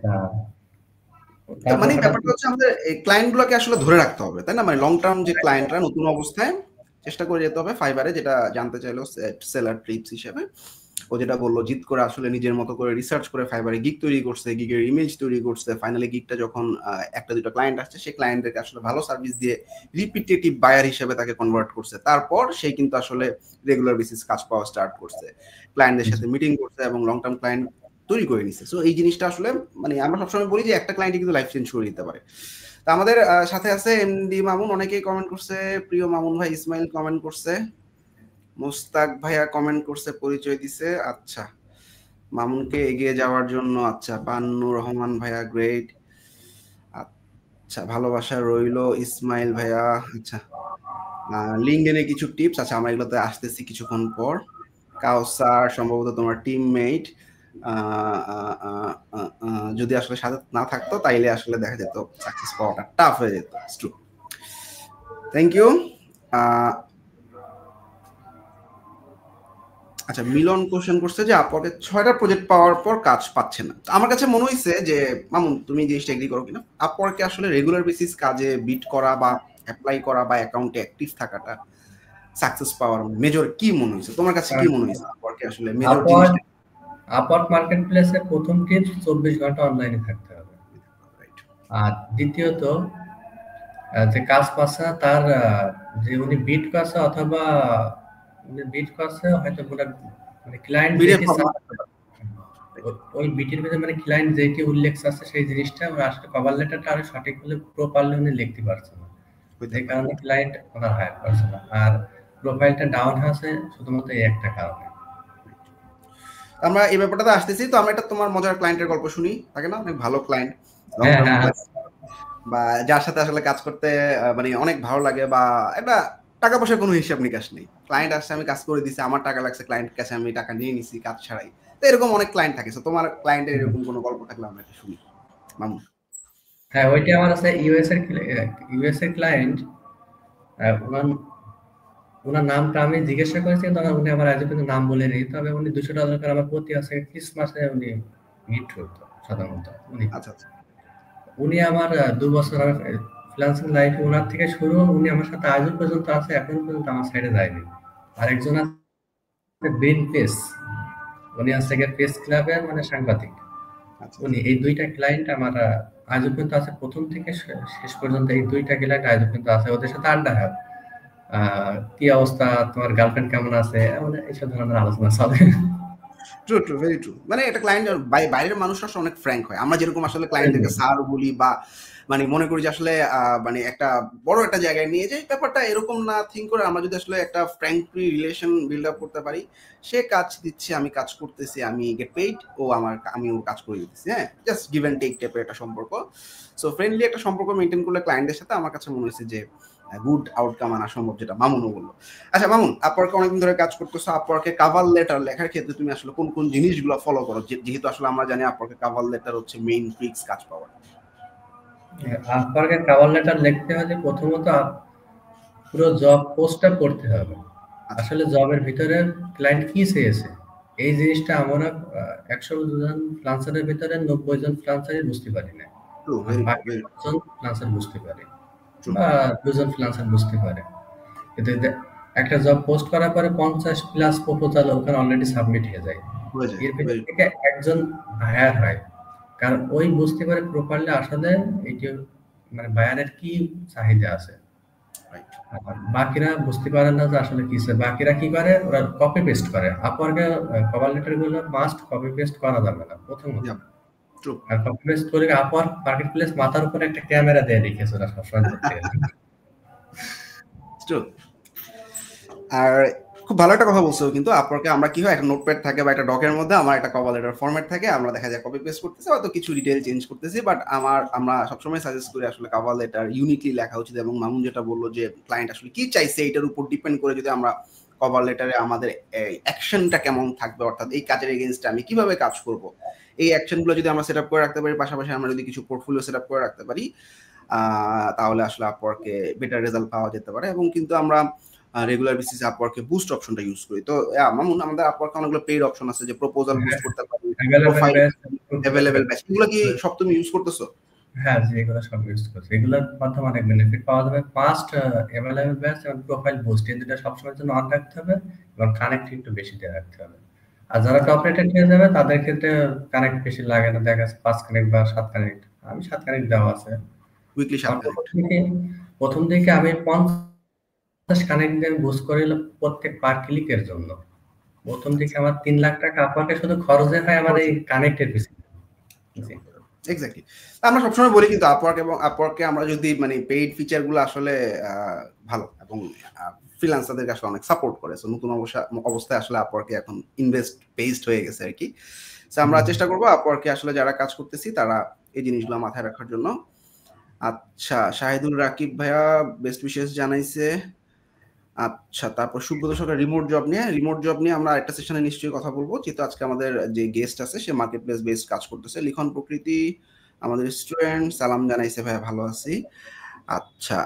আহ, মানে তারপর হঠাৎ ব্যাপারটা হচ্ছে আমাদের এই ক্লায়েন্ট গুলোকে আসলে ধরে রাখতে হবে, তাই না? মানে লং টার্ম যে ক্লায়েন্টরা নতুন অবস্থায় চেষ্টা করে যেতে হবে। ফাইবারে যেটা জানতে চাইলো সেলার ট্রিপস হিসেবে, ও যেটা বললো, জিত করে আসলে নিজের মতো করে রিসার্চ করে ফাইবারে গিগ তৈরি করছে, গিগের ইমেজ তৈরি করছে। ফাইনালি গিগটা যখন একটা দুটো ক্লায়েন্ট আসছে, সেই ক্লায়েন্টদেরকে আসলে ভালো সার্ভিস দিয়ে রিপিটেটিভ বায়ার হিসেবে তাকে কনভার্ট করছে। তারপর সেই কিন্তু আসলে রেগুলার বেসিস কাজ পাওয়া স্টার্ট করছে, ক্লায়েন্টদের সাথে মিটিং করছে এবং লং টার্ম ক্লায়েন্ট তৈরি করে নিচ্ছে। সো এই জিনিসটা আসলে মানে আমরা সবসময় বলি যে একটা ক্লায়েন্টই কিন্তু লাইফ চেঞ্জ করে দিতে পারে। তা আমাদের সাথে আছে এমডি মামুন, অনেকেই কমেন্ট করছে। প্রিয় মামুন ভাই ইসমাইল কমেন্ট করছে, মুস্তাক ভাইয়া কমেন্ট করছে, পরিচয় দিছে। আচ্ছা, মামুনকে এগিয়ে যাওয়ার জন্য। আচ্ছা, পান্নুর রহমান ভাইয়া গ্রেট। আচ্ছা, ভালোবাসা রইলো ইসমাইল ভাইয়া। আচ্ছা, লিঙ্কডইনে কিছু টিপস। আচ্ছা, আমরা এগুলোতে আসতেছি কিছুক্ষণ পর। কাউসার সম্ভবত তোমার টিমমেট, যদি আসলে সাথে না থাকতো তাইলে আসলে দেখা যেত সাকসেস পাওয়াটা টাফ হয়ে যেত। ট্রু। Thank you. আচ্ছা, মিলন কোশ্চেন করছে যে আপওয়ার্কে 6টা প্রজেক্ট পাওয়ার পর কাজ পাচ্ছে না। আমার কাছে মনে হইছে যে মামুন, তুমি জিনিসটা এগ্রি করো কিনা, আপওয়ার্কে আসলে রেগুলার বেসিস কাজে বিট করা বা অ্যাপ্লাই করা বা অ্যাকাউন্টে অ্যাক্টিভ থাকাটা সাকসেস পাওয়ার মেজর কি মনে হইছে? তোমার কাছে কি মনে হইছে আপওয়ার্কে আসলে মেজর জিনিসটা? আপওয়ার্ক মার্কেট প্লেসে প্রথম টিপস 24 ঘন্টা অনলাইনে থাকতে হবে। আর দ্বিতীয়ত যে কাজ পাচ্ছে না তার যে উনি বিট করছে অথবা উনি বিট করছে হয়তো মানে ক্লায়েন্ট যেটি ওই বিটের ভিতরে মানে ক্লায়েন্ট যেটি উল্লেখ আছে সেই জিনিসটা আসলে কভার লেটারটা আরো সঠিক হলে প্রপারলি উনি লিখতে পারছে না, যে কারণে ক্লায়েন্ট ওনার হায়ার করছে না। আর প্রোফাইলটা ডাউন হয়েছে শুধুমাত্র এই একটা কারণে। আমরা এই ব্যাপারটাতে আসতেছি। তো আমরা একটা তোমার মজার ক্লায়েন্টের গল্প শুনি, থাকে না অনেক ভালো ক্লায়েন্ট, লং টার্ম ক্লায়েন্ট, বা যার সাথে আসলে কাজ করতে মানে অনেক ভালো লাগে, বা একটা টাকা পয়সার কোনো হিসাব নিকাশ নেই। ক্লায়েন্ট আসছে, আমি কাজ করে দিছি, আমার টাকা লাগছে, ক্লায়েন্ট কাছে আমি টাকা নিয়ে নিছি কাজ ছাড়াই। তো এরকম অনেক ক্লায়েন্ট থাকে। তো তোমার ক্লায়েন্টের এরকম কোনো গল্প থাকলে আমরা একটু শুনি মামুন। হ্যাঁ, ওইটা আমার আছে ইউএস এর ক্লায়েন্ট। ওনার নামটা আমি জিজ্ঞাসা করেছি, তখন উনি আমার আজ পর্যন্ত নাম বলে নেই। তবে উনি $200 করে আমার প্রতি আছে ক্রিসমাসে উনি গিফট হতো সাধারণত উনি। আচ্ছা আচ্ছা। উনি আমার 2 বছর আমার ফ্রিল্যান্সিং লাইফে ওনার থেকে শুরু, উনি আমার সাথে আজও পর্যন্ত আছে, এখন পর্যন্ত আমার সাইডে যায়নি। আর একজন আছে ব্রেন পেস, উনি আছে পেস ক্লাবের মানে সাংবাদিক। উনি এই দুইটা ক্লায়েন্ট আমার আজও পর্যন্ত আছে, প্রথম থেকে শেষ পর্যন্ত এই দুইটা ক্লায়েন্ট আজও পর্যন্ত আছে। ওদের সাথে আড্ডা হয়, কি অবস্থা, তোমার গার্লফ্রেন্ড কেমন আছে, মানে এইসব ধরনের আলোচনা চলে। True true, very true. মানে একটা ক্লায়েন্ট বাইরের মানুষরা অনেক ফ্র্যাঙ্ক হয়। আমরা যেরকম আসলে ক্লায়েন্টদেরকে স্যার বলি বা মানে মনে করি যে আসলে মানে একটা বড় একটা জায়গায় নিয়ে যাই, ব্যাপারটা এরকম না থিঙ্ক করে আমরা যদি আসলে একটা ফ্র্যাঙ্কলি রিলেশন বিল্ড আপ করতে পারি, সে কাজ দিচ্ছে, আমি কাজ করতেছি, আমি গেট পেইড, আমি ওর কাজ করে দিতেছি, হ্যাঁ, জাস্ট গিভ অ্যান্ড টেক টাইপের একটা সম্পর্ক। সো ফ্রেন্ডলি একটা সম্পর্ক মেনটেন করলে ক্লায়েন্টদের সাথে আমার কাছে মনে হয়েছে যে গুড আউটকাম আনা সম্ভব, যেটা মামুনও বললো। আচ্ছা মামুন, আপওয়ার্কে অনেকদিন ধরে কাজ করতেছো, আপওয়ার্কে কভার লেটার লেখার ক্ষেত্রে তুমি আসলে কোন কোন জিনিসগুলো ফলো করো, যেহেতু আসলে আমরা জানি আপওয়ার্কে কভার লেটার হচ্ছে মেইন ট্রিক্স কাজ পাওয়ার? আপওয়ার্কে কভার লেটার লিখতে হলে প্রথমত পুরো জব পোস্টটা করতে হবে। আসলে জবের ভিতরে ক্লায়েন্ট কি চেয়েছে এই জিনিসটা আমরা 100 জন ফ্রিল্যান্সারের ভিতরে 90 জন ফ্রিল্যান্সারই বুঝতে পারি না, বাকি 10 জন ফ্রিল্যান্সার বুঝতে পারে বা 2 জন ফ্রিল্যান্সার বুঝতে পারে। কিন্তু একটা জব পোস্ট করার পরে 50+ প্রপোজাল ওখানে অলরেডি সাবমিট হয়ে যায়, এর ভিতর থেকে একজন হায়ার হয়, কারণ ওই বুঝতে পারে প্রপারলি আসলে এইটা মানে বায়ারের কি চাহিদা আছে। বাকিরা বুঝতে পারে না যে আসলে কি, বাকিরা কি করে, ওরা কপি পেস্ট করে। আপওয়ার্কে কভার লেটার গুলো মাস্ট কপি পেস্ট করা যাবে না প্রথমত। আর কপি পেস্ট করে আপওয়ার্ক মার্কেট প্লেস মাথার উপরে একটা ক্যামেরা দিয়ে রেখেছে সবসময় করতে গেলে। আর খুব ভালো একটা কথা বলছো, কিন্তু আপওয়ার্কে আমরা কি হয়, একটা নোটপ্যাড থাকে বা একটা ডকের মধ্যে আমার একটা কভার লেটার ফরম্যাট থাকে, আমরা দেখা যায় কপি পেস্ট করতেছি, হয়তো কিছু ডিটেইল চেঞ্জ করতেছি, বাট আমরা সবসময় সাজেস্ট করি আসলে কভার লেটার ইউনিকলি লেখা উচিত। এবং মামুন যেটা বললো যে ক্লায়েন্ট আসলে কি চাইছে এটার উপর ডিপেন্ড করে যদি আমরা কভার লেটারে আমাদের অ্যাকশনটা কেমন থাকবে, অর্থাৎ এই কাজের এগেইনস্টে আমি কিভাবে কাজ করব, এই অ্যাকশনগুলো যদি আমরা সেট আপ করে রাখতে পারি, পাশাপাশি আমরা যদি কিছু পোর্টফোলিও সেট আপ করে রাখতে পারি, তাহলে আসলে আপওয়ার্কে বেটার রেজাল্ট পাওয়া যেতে পারে। এবং কিন্তু আমরা রেগুলার বেসিসে আপওয়ার্কে বুস্ট অপশনটা ইউজ করি। তো মামুন, আমাদের আপওয়ার্কে অনেকগুলো পেইড অপশন আছে, যে প্রপোজাল বুস্ট করতে পারি, প্রোফাইল অ্যাভেলেবল ব্যাচ, এগুলো কি সব তুমি ইউজ করতেছো? হ্যাঁ, যেগুলো সব ইউজ করছি, এগুলোর মাধ্যমে অনেক বেনিফিট পাওয়া যাবে। ফার্স্ট অ্যাভেলেবল ব্যাচ এবং প্রোফাইল বুস্ট, এই দুটো সবসময়ের জন্য অন রাখতে হবে এবং কানেক্ট একটু বেশি দিয়ে রাখতে হবে। আর যারা টপ রেটেড হয়ে যাবে তাদের ক্ষেত্রে কানেক্ট বেশি লাগে না, দেখা যাচ্ছে 5 কানেক্ট বা 7 কানেক্ট। আমি 7 কানেক্ট দেওয়া আছে। উইকলি 7 আমার কানেক্ট। প্রথম দিকে আমি 50 কানেক্ট দিয়ে বুস্ট করিলাম প্রত্যেক পার ক্লিকের জন্য। প্রথম দিকে আমার 3 লাখ টাকা আপনাকে শুধু খরচে হয় আমার এই কানেক্টের পিছনে। জি। এক্স্যাক্টলি। আমরা সবসময় বলি কিন্তু আপওয়ার্ক এবং আপওয়ার্কে আমরা যদি মানে পেইড ফিচারগুলো আসলে ভালো, এবং ফ্রিল্যান্সারদেরকে আসলে অনেক সাপোর্ট করে। সো নতুন অবস্থায় আসলে আপওয়ার্কে এখন ইনভেস্ট বেসড হয়ে গেছে আর কি। সো আমরা চেষ্টা করবো আপওয়ার্কে আসলে যারা কাজ করতেছি তারা এই জিনিসগুলো মাথায় রাখার জন্য। আচ্ছা, শাহিদুল রাকিব ভাইয়া বেস্ট উইশেস জানাইছে। আচ্ছা, তারপর সুব্রত সরকার রিমোট জব নিয়ে আমরা একটা সেশনে নিশ্চয়ই কথা বলবো, যেহেতু আজকে আমাদের যে গেস্ট আছে সে মার্কেট প্লেস বেসড কাজ করতেছে। লিখন প্রকৃতি আমাদের স্টুডেন্ট সালাম জানাইছে, ভাই ভালো আছি। আচ্ছা,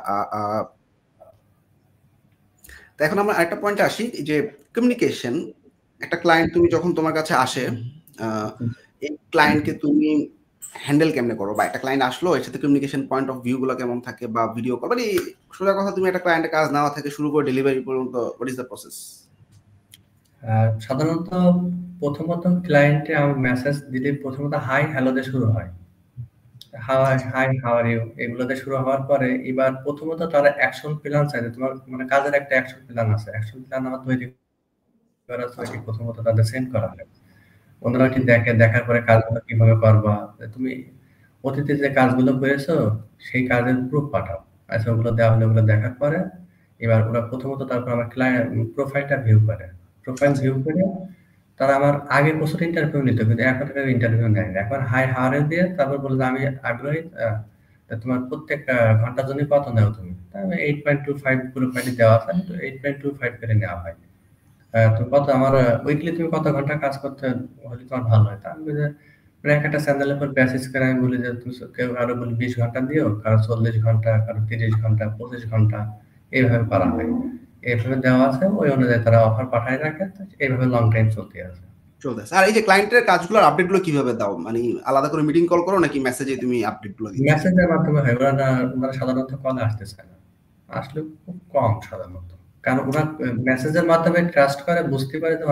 তো এখন আমরা আরেকটা পয়েন্টে আসি, যে কমিউনিকেশন। একটা ক্লায়েন্ট তুমি যখন তোমার কাছে আসে, এই ক্লায়েন্টকে তুমি হ্যান্ডেল কেমনে করো, বা একটা ক্লায়েন্ট আসলো এর সাথে কমিউনিকেশন পয়েন্ট অফ ভিউ গুলো কেমন থাকে, বা ভিডিও কল, মানে সোজা কথা তুমি একটা ক্লায়েন্টের কাজ নেওয়া থেকে শুরু করে ডেলিভারি পর্যন্ত, হোয়াট ইজ দ্য প্রসেস? সাধারণত প্রথমত ক্লায়েন্টে আমার মেসেজ দিলে প্রথমত হাই হ্যালো দিয়ে শুরু হয়। হাই হাউ আর ইউ, এগুলো দিয়ে শুরু হওয়ার পরে এবার প্রথমত তারা অ্যাকশন প্ল্যান চাইছে। তোমার মানে কাজের একটা অ্যাকশন প্ল্যান আছে, অ্যাকশন প্ল্যান আমার তৈরি করা আছে, ওইটি প্রথমত তাদের সেন্ড করা হয়। ওনারা কি দেখার পরে কাজগুলো কিভাবে করবা, তুমি অতীতে যে কাজগুলো করেছো সেই কাজের প্রুফ পাঠাও। আচ্ছা, ওগুলো দেওয়া হলে ওগুলো দেখার পরে এবার ওরা প্রথমত তারপর আমার ক্লায়েন্ট প্রোফাইলটা ভিউ করে। প্রোফাইল ভিউ করে তারা আমার আগে প্রচুর ইন্টারভিউ নিত, কিন্তু এখন তারা ইন্টারভিউ নেয় না। এখন হাই হাওয়ারে দিয়ে তারপর বলে যে আমি আগ্রহী, তা তোমার প্রত্যেক ঘন্টার জন্য কত নেও তুমি? তা আমি 8.25 প্রোফাইলে দেওয়া আছে, তো 8.25 করে নেওয়া হয়। তুমি কত আমার উইকলি তুমি কত ঘন্টা কাজ করতে হলে তোমার ভালো হয়? তা আমি বলি যে মানে একটা চ্যানেলের উপর বেসিস করে আমি বলি যে তুমি কেউ কারো বলি 20 ঘন্টা দিও, কারো 40 ঘন্টা, কারো 30 ঘন্টা, 25 ঘন্টা, এইভাবে করা হয়। এইভাবে দেওয়া আছে, ওই অনুযায়ী তারা অফার পাঠায় রাখে। তো এইভাবে লং টাইম চলতে আছে। চলতেছে। আর এই যে ক্লায়েন্টের কাজগুলোর আপডেট গুলো কিভাবে দাও, মানে আলাদা করে মিটিং কল করো নাকি মেসেজে তুমি আপডেট গুলো দিচ্ছ? মেসেজের মাধ্যমে হয়। ওরা সাধারণত কলে আসতে চায় না, আসলে খুব কম সাধারণত। কারণ ওরা মেসেজের মাধ্যমে ট্রাস্ট করে, বুঝতে পারে যে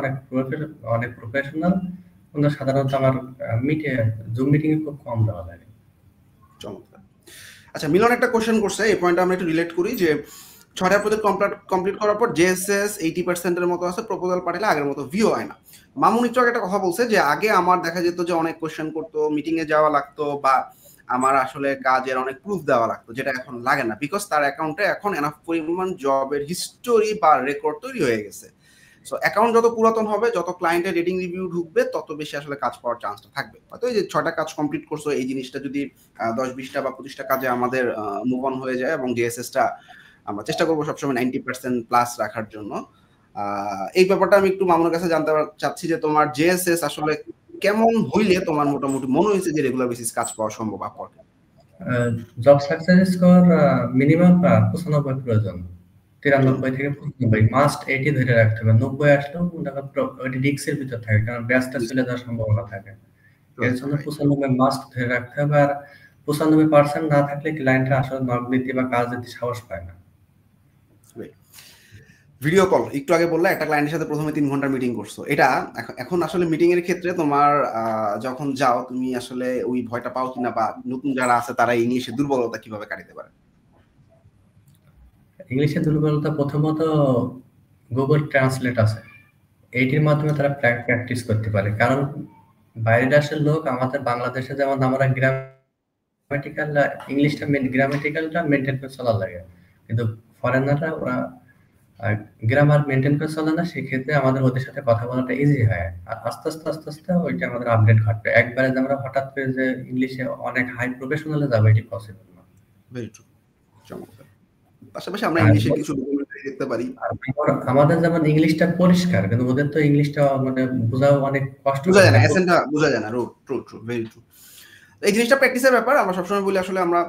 অনেক প্রফেশনাল। ওরা সাধারণত আমার জুম মিটিং এ খুব কম দেওয়া লাগে। চমৎকার। আচ্ছা, মিলন একটা কোশ্চেন করছে, এই পয়েন্টটা আমরা একটু রিলেট করি, যে 6টা প্রজেক্ট কমপ্লিট করার পর জেএসএস 80% এর মতো আছে, প্রপোজাল পাঠালে আগের মতো ভিউ হয় না। মামুন একটু আগে একটা কথা বলছে যে আগে আমার দেখা যেত যে অনেক কোশ্চেন করতো, মিটিং এ যাওয়া লাগতো, বা আমার আসলে কাজের অনেক প্রুফ দেওয়া লাগতো, যেটা এখন লাগে না, বিকজ তার অ্যাকাউন্টে এখন এনাফ পরিমাণ জবের হিস্টোরি বা রেকর্ড তৈরি হয়ে গেছে। সো অ্যাকাউন্ট যত পুরাতন হবে, যত ক্লায়েন্টের রেটিং রিভিউ ঢুকবে, তত বেশি আসলে কাজ পাওয়ার চান্সটা থাকবে। হয়তো এই যে 6টা কাজ কমপ্লিট করছো, এই জিনিসটা যদি 10-20টা বা 25টা কাজে আমাদের মুভ অন হয়ে যায়, এবং ডিএসএসটা আমরা চেষ্টা করবো সবসময় 90% প্লাস রাখার জন্য। এই ব্যাপারটা আমি একটু মামুনের কাছে জানতে চাচ্ছি, যে তোমার জেএসএস আসলে কেমন হইলে তোমার মোটামুটি মনে হয়েছে যে রেগুলার বেসিস কাজ পাওয়া সম্ভব আপওয়ার্কে? জব সাকসেস স্কোর মিনিমাম 95 প্রয়োজন। 93 থেকে 95 মাস্ট 80 ধরে রাখতে হবে। 90 আসলেও ওইটি রিস্কের ভিতর থাকে, কারণ ব্যাচটা চলে যাওয়ার সম্ভাবনা থাকে। এর জন্য 95 মাস্ট ধরে রাখতে হবে। আর 95% না থাকলে ক্লায়েন্টরা আসলে নক দিতে বা কাজ দিতে সাহস পায় না। ভিডিও কল একটু আগে বললে একটা ক্লায়েন্টের সাথে প্রথমে 3 ঘন্টা মিটিং করছো, এটা এখন আসলে মিটিং এর ক্ষেত্রে তোমার যখন যাও তুমি আসলে ওই ভয়টা পাও কিনা, বা নতুন যারা আছে তারা ইংলিশে দুর্বলতা কিভাবে কাটাতে পারে? ইংলিশে দুর্বলতা প্রথমত গুগল ট্রান্সলেট আছে, এইটির মাধ্যমে তারা প্র্যাকটিস করতে পারে। কারণ বাইরের দেশের লোক আমাদের বাংলাদেশে যেমন আমরা ইংলিশটা গ্রামেটিক্যালটা মেনটেন করে চলার লাগে, কিন্তু ফরেনাররা ওরা আর গ্রামার মেনটেন করে চলে না, সেক্ষেত্রে আমাদের ওদের সাথে কথা বলাটা ইজি হয়। আর আস্তে আস্তে আস্তে আস্তে ওইটা আমাদের আপডেট ঘটবে। একবারে যে আমরা হঠাৎ করে যে ইংলিশে অনেক হাই প্রফেশনালে যাবো, এটি পসিবল না। Very true. চমৎকার। পাশাপাশি আমরা আর ইংলিশে কিছু ডকুমেন্টারি দেখতে পারি। আমাদের যেমন ইংলিশটা পরিষ্কার, কিন্তু ওদের তো ইংলিশটা মানে বোঝাও অনেক কষ্ট। বোঝা যায় না, অ্যাসেন্টটা বোঝা যায় না। True true, very true. এই জিনিসটা প্র্যাকটিসের ব্যাপার। আমরা সবসময় বলি আসলে আমরা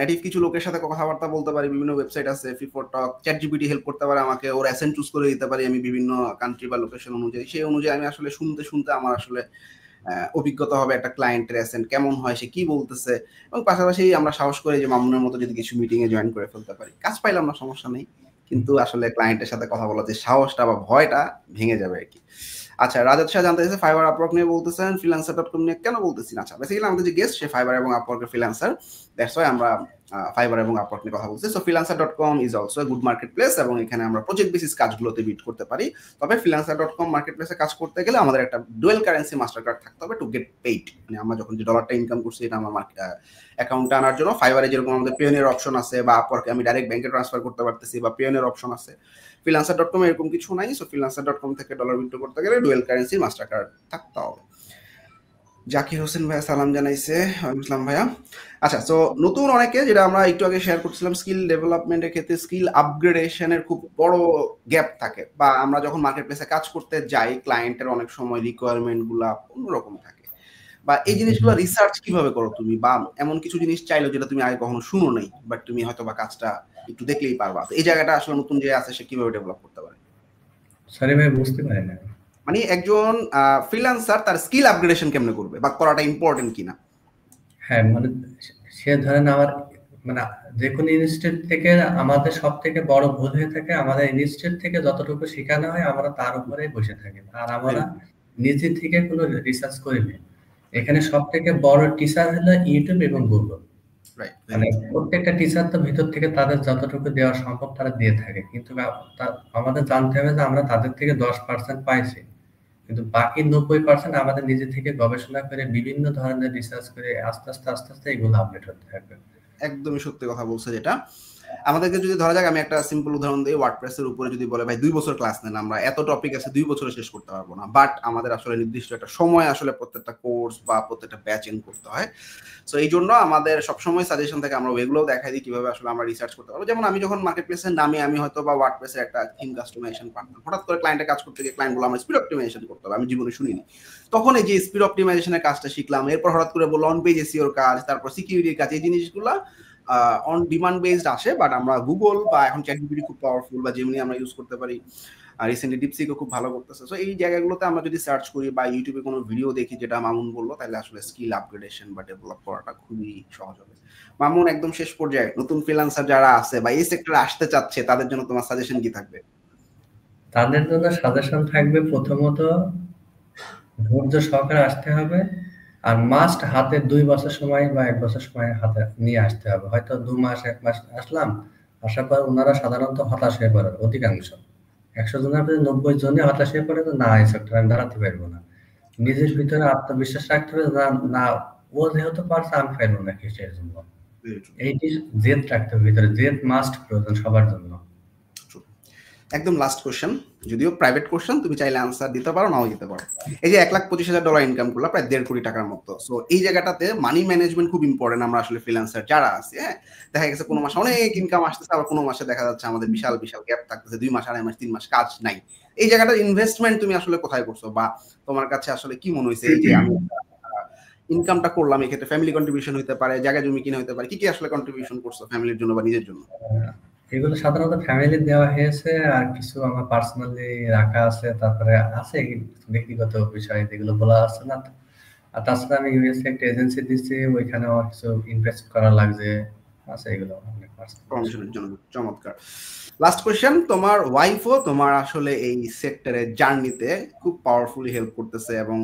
নেটিভ কিছু লোকের সাথে কথাবার্তা বলতে পারি, বিভিন্ন ওয়েবসাইট আছে, ফ্রি4 টক, চ্যাটজিপিটি হেল্প করতে পারে আমাকে, ওর অ্যাসেন্ট চুজ করে দিতে পারি আমি বিভিন্ন কান্ট্রি বা লোকেশন অনুযায়ী। সেই অনুযায়ী আমি আসলে শুনতে শুনতে আমার আসলে অভিজ্ঞতা হবে একটা ক্লায়েন্টের অ্যাসেন্ট কেমন হয়, সে কি বলতেছে। এবং পাশাপাশি আমরা সাহস করে যে মামুনের মতো যদি কিছু মিটিংয়ে জয়েন করে ফেলতে পারি, কাজ পাইলাম না সমস্যা নেই, কিন্তু আসলে ক্লায়েন্টের সাথে কথা বলার যে সাহসটা বা ভয়টা ভেঙে যাবে আর কি। আচ্ছা, রাজাত শাহ জানতে চাইছে ফাইবার আপওয়ার্ক নিয়ে বলতেছেন, ফ্রিল্যান্সার.কম নিয়ে কেন বলতেছি না। আচ্ছা, বেসিক্যালি আমাদের যে গেস্ট সে ফাইবার এবং আপওয়ার্কের ফ্রিল্যান্সার, দ্যাটস ওয়াই আমরা ফাইবার এবং আপওয়ার্ক নিয়ে কথা বলছি। So Freelancer dot com is also a good market place, এবং এখানে আমরা প্রজেক্ট বেসিস কাজগুলোতে বিট করতে পারি। তবে ফ্রিল্যান্সার.কম মার্কেট প্লেসে কাজ করতে গেলে আমাদের একটা ডুয়েল কারেন্সি মাস্টার কার্ড থাকতে হবে টু গেট পেইড। মানে আমরা যখন যে ডলারটা ইনকাম করছি এটা আমার অ্যাকাউন্টে আনার জন্য ফাইবারে যেরকম আমাদের পেওনিয়ার অপশন আছে, বা আপওয়ার্কে আমি ডাইরেক্ট ব্যাংকে ট্রান্সফার করতে পারতেছি, বা পেওনিয়ার অপশন আছে, ফ্রিল্যান্সার.কম এরকম কিছু নাই। সো ফ্রিল্যান্সার.কম থেকে ডলার উইথড্র করতে গেলে ডুয়েল কারেন্সি মাস্টার কার্ড থাকতে হবে। জাকির হোসেন ভাইয়া সালাম জানাইছে। ওয়ালাইকুম ভাইয়া। আচ্ছা, সো নতুন অনেকে, যেটা আমরা একটু আগে শেয়ার করছিলাম, স্কিল ডেভেলপমেন্টের ক্ষেত্রে স্কিল আপগ্রেডেশনের খুব বড় গ্যাপ থাকে, বা আমরা যখন মার্কেট প্লেসে কাজ করতে যাই ক্লায়েন্টের অনেক সময় রিকোয়ারমেন্ট গুলা অন্যরকম থাকে, বা এই জিনিসগুলো রিসার্চ কিভাবে করো তুমি, বা এমন কিছু জিনিস চাইলো যেটা তুমি আগে কখনো শুনো নাই, বাট তুমি হয়তো বা কাজটা একটু দেখলেই পারবা, তো এই জায়গাটা আসলে নতুন যে আছে সে কিভাবে ডেভেলপ করতে পারে? সরি ভাই, বুঝতে পারি না। মানে একজন ফ্রিল্যান্সার তার স্কিল আপগ্রেডেশন কেমনে করবে, বা করাটা ইম্পর্টেন্ট কিনা? হ্যাঁ, মানে সে ধরেন আমার মানে যে কোনো ইনস্টিটিউট থেকে আমাদের সব থেকে বড় ভুল হয়ে থাকে, আমাদের ইনস্টিটিউট থেকে যতটুকু শেখানো হয় আমরা তার উপরে বসে থাকি, আর আমরা নিজে থেকে কোনো রিসার্চ করি না। এখানে সব থেকে বড় টিচার হলো ইউটিউব এবং গুগল। মানে প্রত্যেকটা টিচার তো ভিতর থেকে তাদের যতটুকু দেওয়া সম্ভব তারা দিয়ে থাকে, কিন্তু আমাদের জানতে হবে যে আমরা তাদের থেকে 10% পাইছি, কিন্তু বাকি 90% আমাদের নিজে থেকে গবেষণা করে বিভিন্ন ধরনের রিসার্চ করে আস্তে আস্তে আস্তে আস্তে এগুলো আপডেট হতে থাকবে। একদমই সত্যি কথা বলছে। যেটা আমাদেরকে যদি ধরা যাক, আমি একটা সিম্পল উদাহরণ দিই, ওয়ার্ডপ্রেসের উপরে যদি বলে ভাই 2 বছর ক্লাস নেন, আমরা এত টপিক আছে 2 বছরে শেষ করতে পারবো না, বাট আমাদের আসলে নির্দিষ্ট একটা সময় আসলে প্রত্যেকটা কোর্স বা প্রত্যেকটা ব্যাচ এন্ড করতে হয়। সো এই জন্য আমাদের সবসময় সাজেশন থেকে আমরা ওইগুলোও দেখাই দিই কিভাবে আসলে আমরা রিসার্চ করতে পারবো। যেমন আমি যখন মার্কেট প্লেসের নামে আমি হয়তো বা ওয়ার্ডপ্রেসের একটা থিম কাস্টমাইজেশন পারতাম, হঠাৎ করে ক্লায়েন্টের কাজ করতে গিয়ে ক্লায়েন্ট বললো আমার স্পিড অপটিমাইজেশন করতে হবে, আমি জীবনে শুনিনি। তখন এই যে স্পিড অপটিমাইজেশনের কাজটা শিখলাম, এরপর হঠাৎ করে বললো অন পেজ এসইওর কাজ, তারপর সিকিউরিটির কাজ, এই জিনিসগুলো অন ডিমান্ড বেসড আসে, বাট আমরা গুগল বা এখন চ্যাটজিপিটি খুব পাওয়ারফুল, বা যেমনি আমরা ইউজ করতে পারি, রিসেন্টলি ডিপসিকও খুব ভালো করতেছে। সো এই জায়গাগুলোতে আমরা যদি সার্চ করি বা ইউটিউবে কোনো ভিডিও দেখি যেটা মামুন বললো, তাহলে আসলে স্কিল আপগ্রেডেশন বা ডেভেলপ করাটা খুবই সহজ হবে। মামুন, একদম শেষ পর্যায়ে নতুন ফ্রিল্যান্সার যারা আছে বা এই সেক্টরে আসতে চাচ্ছে তাদের জন্য তোমার সাজেশন কি থাকবে? তাদের জন্য সাজেশন থাকবে প্রথমত ধৈর্য সহকারে আসতে হবে, আর মাস্ট হাতে 2 বছর সময় বা 1 বছর সময় হাতে নিয়ে আসতে হবে। হয়তো 2 মাস 1 মাস আসলাম, আসার পর ওনারা সাধারণত হতাশ হয়ে পড়ে অধিকাংশ। 100 জনের মধ্যে 90 জনই হতাশ হয়ে পড়ে, না এই সেক্টরে আমি দাঁড়াতে পারবো না। নিজের ভিতরে আত্মবিশ্বাস রাখতে হবে, না ও যেহেতু পারছে আমি পারবো না কিসের জন্য। এইটি জেদ রাখতে হবে ভিতরে, জেদ মাস্ট প্রয়োজন সবার জন্য। একদম লাস্ট কোশ্চেন, যদিও প্রাইভেট কোশ্চেন, তুমি চাইলে আনসার দিতে পারো, নাও দিতে পারো। এই যে $1,25,000 ইনকাম করলা, প্রায় 1.5 কোটি টাকার মতো। সো এই জায়গাটাতে মানি ম্যানেজমেন্ট খুব ইম্পর্টেন্ট। আমরা আসলে ফ্রিল্যান্সার যারা আছে, হ্যাঁ, দেখা গেছে কোনো মাসে অনেক ইনকাম আসতেছে, আবার কোনো মাসে দেখা যাচ্ছে আমাদের বিশাল বিশাল গ্যাপ থাকতেছে, 2 মাস 2.5 মাস 3 মাস কাজ নাই। এই জায়গাটা ইনভেস্টমেন্ট তুমি আসলে কোথায় করছো, বা তোমার কাছে আসলে কি মনে হয়েছে এই যে আমি ইনকামটা করলাম, এই ক্ষেত্রে ফ্যামিলি কন্ট্রিবিউশন হতে পারে, জায়গা জমি কিনে হতে পারে, কি কি আসলে কন্ট্রিবিউশন করছো ফ্যামিলির জন্য বা নিজের জন্য? এগুলো সাধারণত ফ্যামিলি দেওয়া হয়েছে, আর কিছু আমার পার্সোনালি রাখা আছে, তারপরে আছে ব্যক্তিগত বিষয় যেগুলো বলা আছে না। আর তাছাড়া আমি ইউএস একটা এজেন্সি দিচ্ছি, ওইখানে আমার কিছু ইনভেস্ট করা লাগছে, আছে এগুলো অনেক প্রমোশনের জন্য। চমৎকার। লাস্ট কোশ্চেন, তোমার ওয়াইফও তোমার আসলে এই সেক্টরে জার্নিতে খুব পাওয়ারফুলি হেল্প করতেছে, এবং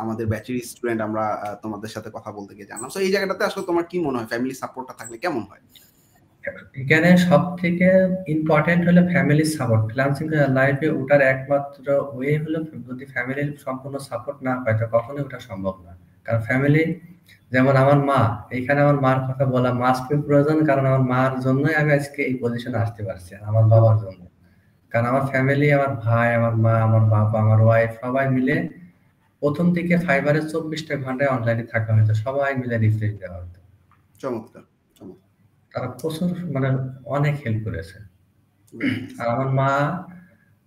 আমাদের ব্যাচের স্টুডেন্ট আমরা তোমাদের সাথে কথা বলতে গিয়ে জানলাম। সো এই জায়গাটাতে আসলে তোমার কি মনে হয় ফ্যামিলি সাপোর্টটা থাকলে কেমন হয়? এখানে সব থেকে ইম্পর্টেন্ট হলো ফ্যামিলির সাপোর্ট। ফ্রিল্যান্সিং লাইফে ওঠার একমাত্র ওয়ে হলো, যদি ফ্যামিলির সম্পূর্ণ সাপোর্ট না পায় তো কখনোই ওঠা সম্ভব না। কারণ ফ্যামিলি, যেমন আমার মা, এইখানে আমার মার কথা বলা মাস্ট বি প্রয়োজন, কারণ আমার মার জন্যই আমি আজকে এই পজিশনে আসতে পারছি, আমার বাবার জন্য। কারণ আমার ফ্যামিলি, আমার ভাই, আমার মা, আমার বাবা, আমার ওয়াইফ সবাই মিলে প্রথম দিকে ফাইবারে 24টা ঘন্টায় অনলাইনে থাকা হতো, সবাই মিলে রিফ্রেশ দেওয়া হতো। চমৎকার, চমৎকার। তারা প্রচুর মানে অনেক হেল্প করেছে। Very nice. আর আমার মা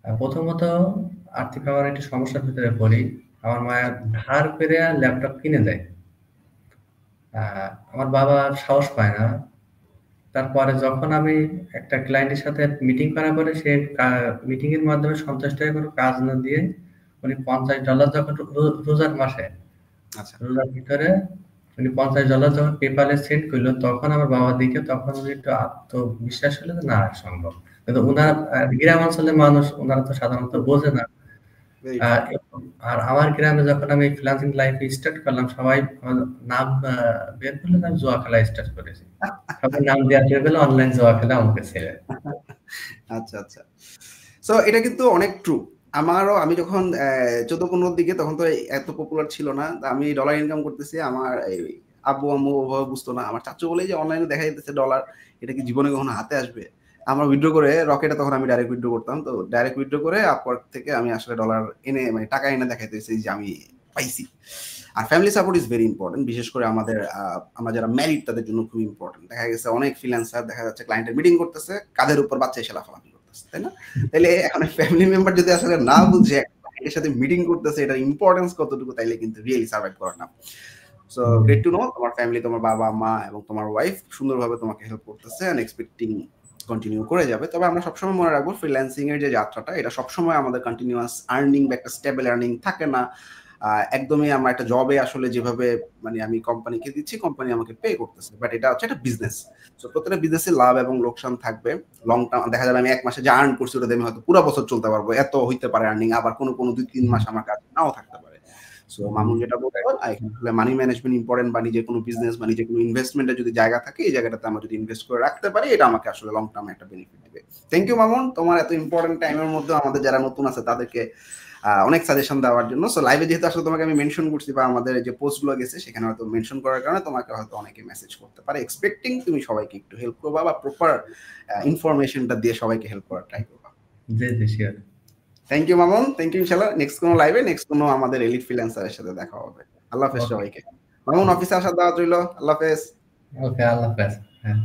প্রথমত আর্থিক আমার একটু সমস্যার ভিতরে পড়ি, আমার মা ধার করে ল্যাপটপ কিনে দেয়। আমার বাবা সাহস পায় না। তারপরে যখন আমি একটা ক্লায়েন্টের সাথে মিটিং করার পরে সে মিটিং এর মাধ্যমে সন্তুষ্ট হয়ে কোনো কাজ না দিয়ে উনি $50 যখন রোজার মাসে আচ্ছা। রোজার ভিতরে উনি $50 যখন পেপালে সেন্ড করলো, তখন আমার বাবা দিকে তখন উনি একটু আত্মবিশ্বাস হলো যে না সম্ভব। কিন্তু ওনার গ্রাম অঞ্চলের মানুষ, ওনারা তো সাধারণত বোঝে না। Very true. আর আমার গ্রামে যখন আমি ফ্রিল্যান্সিং লাইফ স্টার্ট করলাম, সবাই আমার নাম বের করলে আমি জুয়া খেলা স্টার্ট করেছি। সবাই নাম দেওয়া বের করলে অনলাইন জুয়া খেলা আমাকে ছেড়ে। আচ্ছা, আচ্ছা। সো এটা কিন্তু অনেক ট্রু। আমি যখন 14-15 দিকে তখন তো এত পপুলার ছিল না। আমি ডলার ইনকাম করতেছি। আমার আব্বু আম্মু ওভাবে বুঝতো না। আমার চাচু বলেই যে অনলাইনে দেখা যাইতেছে ডলার, এটা কি জীবনে কখনো হাতে আসবে? আমরা উইথড্র করে রকেটে তখন আমি ডাইরেক্ট উইথড্র করতাম। তো ডাইরেক্ট উইথড্র করে আপওয়ার্ক থেকে আমি আসলে ডলার এনে মানে টাকা এনে দেখাইতেছি যে আমি পাইছি। আর family support is very important. বিশেষ করে আমরা যারা ম্যারিড তাদের জন্য খুব ইম্পর্টেন্ট। দেখা গেছে অনেক ফ্রিল্যান্সার দেখা যাচ্ছে ক্লায়েন্টের মিটিং করতেছে, কাঁধের উপর বাচ্চা এসে লাফালাফি করতেছে, তাই না? তাইলে এখন ফ্যামিলি মেম্বার যদি আসলে না বুঝে এর সাথে মিটিং করতেছে এটার ইম্পর্টেন্স কতটুকু, তাইলে কিন্তু রিয়েলি সার্ভাইভ করে না। সো গ্রেট টু নো তোমার ফ্যামিলি, তোমার বাবা মা এবং তোমার ওয়াইফ সুন্দরভাবে তোমাকে হেল্প করতেছে এন্ড এক্সপেক্টিং কন্টিনিউ করে যাবে। তবে আমরা সবসময় মনে রাখবো ফ্রিল্যান্সিং এর যে যাত্রাটা, এটা সবসময় আমাদের কন্টিনিউয়াস আর্নিং বা একটা স্টেবল আর্নিং থাকে না। একদমই আমরা একটা জবে আসলে যেভাবে মানে আমি কোম্পানিকে দিচ্ছি, কোম্পানি আমাকে পে করতেছে, বাট এটা হচ্ছে একটা বিজনেস। সো প্রত্যেকটা বিজনেসে লাভ এবং লোকসান থাকবে। লং টার্ম দেখা যাবে আমি এক মাসে যা আর্ন করছি ওটা আমি হয়তো পুরো বছর চলতে পারবো, এত হইতে পারে আর্নিং। আবার কোনো 2-3 মাস আমার কাছে নাও থাকতে পারে। সো মামুন যেটা বলতে এখানে মানি ম্যানেজমেন্ট ইম্পর্টেন্ট, বা নিজের কোনো বিজনেস বা নিজের কোনো ইনভেস্টমেন্টের যদি জায়গা থাকে, এই জায়গাটাতে আমরা যদি ইনভেস্ট করে রাখতে পারি, এটা আমাকে আসলে লং টার্মে একটা বেনিফিট দিবে। থ্যাংক ইউ মামুন, তোমার এত ইম্পর্টেন্ট টাইমের মধ্যে আমাদের যারা নতুন আছে তাদেরকে অনেক সাজেশন দেওয়ার জন্য। সো লাইভে যেহেতু আসলে তোমাকে আমি মেনশন করছি বা আমাদের যে পোস্টগুলো গেছে সেখানে হয়তো মেনশন করার কারণে তোমাকে হয়তো অনেকে মেসেজ করতে পারে, এক্সপেক্টিং তুমি সবাইকে একটু হেল্প করবা বা প্রপার ইনফরমেশনটা দিয়ে সবাইকে হেল্প করার ট্রাই করবা। জি জি sure. Thank you Mamun, thank you. ইনশাআল্লাহ নেক্সট কোনো লাইভে নেক্সট কোনো আমাদের এলিট ফ্রিল্যান্সারের সাথে দেখা হবে। আল্লাহ হাফেজ সবাইকে। মামুন অফিসে আসার দাওয়াত রইল। আল্লাহ হাফেজ। ওকে, আল্লাহ হাফেজ। হ্যাঁ।